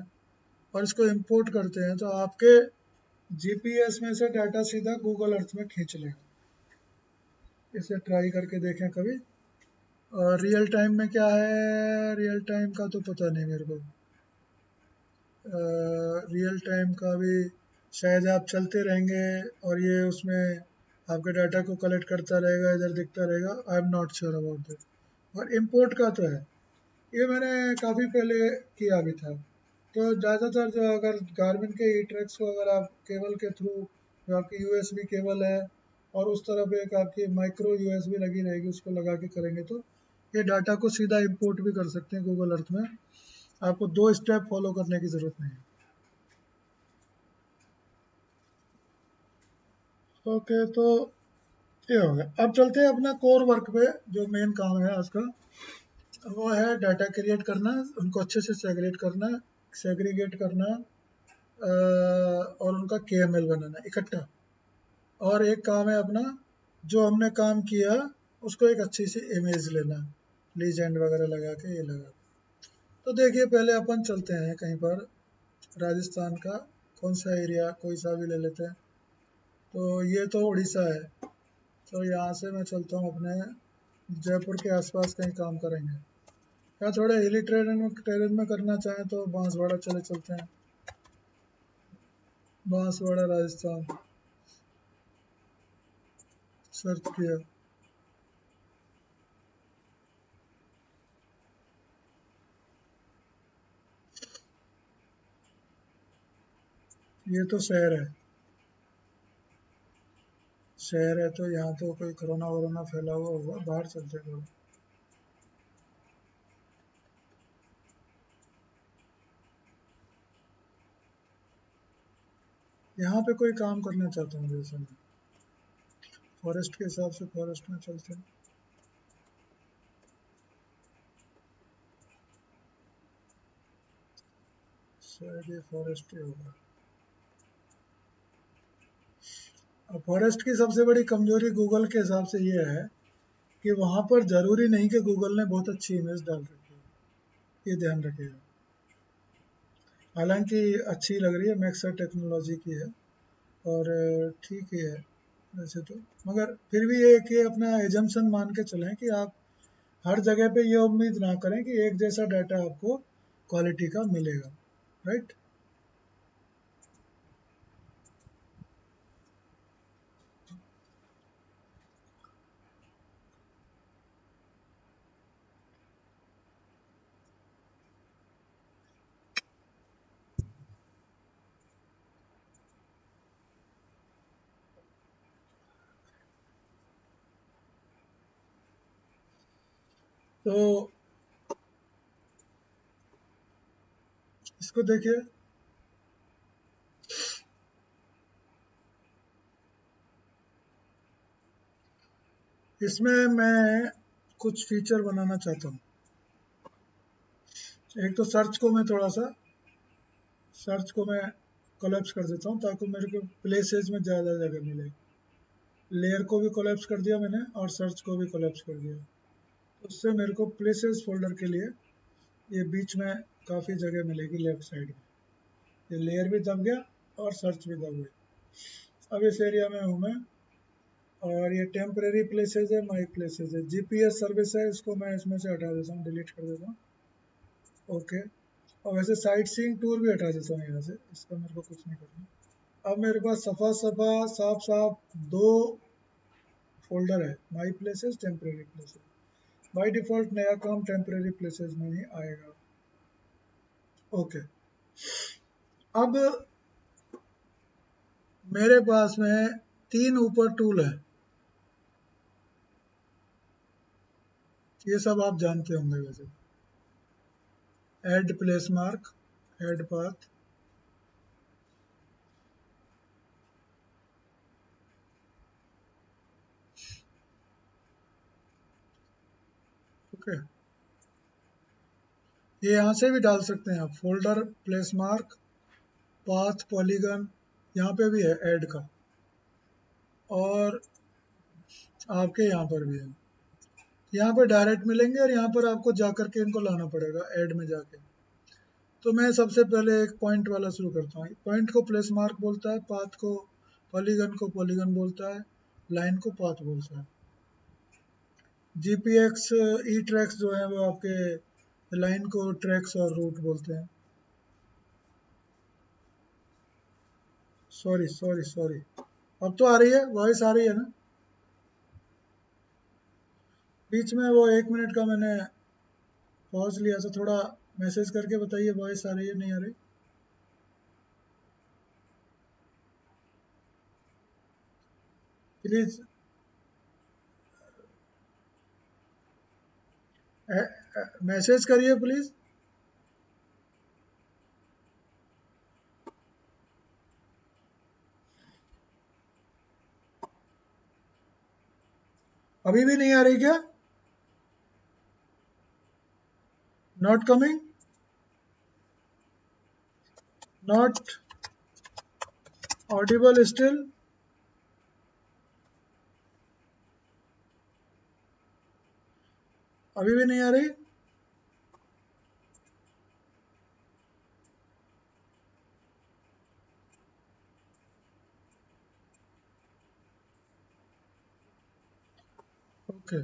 और इसको इंपोर्ट करते हैं, तो आपके जीपीएस में से डाटा सीधा गूगल अर्थ में खींच लेगा। इसे ट्राई करके देखें कभी। और रियल टाइम में क्या है, रियल टाइम का तो पता नहीं मेरे को। रियल टाइम का भी शायद आप चलते रहेंगे और ये उसमें आपके डाटा को कलेक्ट करता रहेगा, इधर दिखता रहेगा। I am not sure about that. और इम्पोर्ट का तो है, ये मैंने काफ़ी पहले किया भी था। तो ज़्यादातर जो अगर गार्मिन के ई ट्रैक्स को अगर आप केबल के थ्रू, जो आपकी यूएसबी केबल है और उस तरफ एक आपकी माइक्रो यूएसबी लगी रहेगी, उसको लगा के करेंगे तो ये डाटा को सीधा इंपोर्ट भी कर सकते हैं गूगल अर्थ में। आपको दो स्टेप फॉलो करने की ज़रूरत नहीं है। ओके, तो ये हो गया। अब चलते हैं अपना कोर वर्क पे, जो मेन काम है आज का। वो है डाटा क्रिएट करना, उनको अच्छे से सेग्रीगेट करना, और उनका केएमएल बनाना इकट्ठा। और एक काम है अपना, जो हमने काम किया उसको एक अच्छी सी इमेज लेना, लीजेंड वगैरह लगा के, ये लगा। तो देखिए पहले अपन चलते हैं कहीं पर राजस्थान का, कौन सा एरिया, कोई सा भी ले लेते हैं। तो ये तो उड़ीसा है, तो यहाँ से मैं चलता हूँ अपने जयपुर के आसपास कहीं काम करेंगे। या थोड़े हिली टेरेन में करना चाहें तो बांसवाड़ा चले चलते हैं, बांसवाड़ा राजस्थान सर्च किया। ये तो शहर है, तो यहाँ तो कोई कोरोना वोरोना फैला हुआ होगा, बाहर चलते हैं। यहाँ पे कोई काम करना चाहता हूँ जैसे मैं, फॉरेस्ट के हिसाब से फॉरेस्ट में चलते हैं। शायद ये फॉरेस्ट ही होगा। अब फॉरेस्ट की सबसे बड़ी कमजोरी गूगल के हिसाब से ये है कि वहाँ पर ज़रूरी नहीं कि गूगल ने बहुत अच्छी इमेज डाल रखी है, ये ध्यान रखिएगा। हालांकि अच्छी लग रही है, मैक्सा टेक्नोलॉजी की है और ठीक ही है वैसे तो, मगर फिर भी ये कि अपना एजम्पशन मान के चलें कि आप हर जगह पे ये उम्मीद ना करें कि एक जैसा डाटा आपको क्वालिटी का मिलेगा, राइट। तो इसको देखिए, इसमें मैं कुछ फीचर बनाना चाहता हूँ। एक तो सर्च को मैं कोलैप्स कर देता हूँ ताकि मेरे को प्लेसेस में ज़्यादा जगह मिले। लेयर को भी कोलैप्स कर दिया मैंने और सर्च को भी कोलैप्स कर दिया, तो उससे मेरे को प्लेसेस फोल्डर के लिए ये बीच में काफ़ी जगह मिलेगी लेफ्ट साइड में। ये लेयर भी दब गया और सर्च भी दब गई। अब इस एरिया में हूँ मैं, और ये टेम्परेरी प्लेसेस है, माई प्लेसेस है, जीपीएस सर्विस है, इसको मैं इसमें से हटा देता हूँ, डिलीट कर देता हूँ। ओके, और वैसे साइट सीइंग टूर भी हटा देता हूँ यहाँ से, इसका मेरे को कुछ नहीं करना। अब मेरे पास सफ़ा सफ़ा साफ साफ दो फोल्डर है, my places, temporary places. By default नया काम टेम्परेरी प्लेसेस में ही आएगा। ओके, अब मेरे पास में तीन ऊपर टूल है, ये सब आप जानते होंगे वैसे। Add place mark, add path, okay. ये यहाँ से भी डाल सकते हैं आप, folder, place mark, path, polygon, यहाँ पे भी है ऐड का, और आपके यहाँ पर भी है। यहाँ पर डायरेक्ट मिलेंगे और यहाँ पर आपको जा करके इनको लाना पड़ेगा ऐड में जाके। तो मैं सबसे पहले एक पॉइंट वाला शुरू करता हूँ। पॉइंट को प्लेस मार्क बोलता है, पाथ को पॉलीगन बोलता है, लाइन को पाथ बोलता है। जीपीएक्स ई ट्रैक्स जो है वो आपके लाइन को ट्रैक्स और रूट बोलते हैं। सॉरी सॉरी सॉरी, अब तो आ रही है वॉइस, आ रही है ना? बीच में वो 1 मिनट का मैंने पॉज लिया था, थोड़ा मैसेज करके बताइए वॉइस आ रही है नहीं आ रही। प्लीज मैसेज करिए प्लीज। अभी भी नहीं आ रही क्या? Not coming, not Audible still. अभी भी नहीं आ रही? ओके,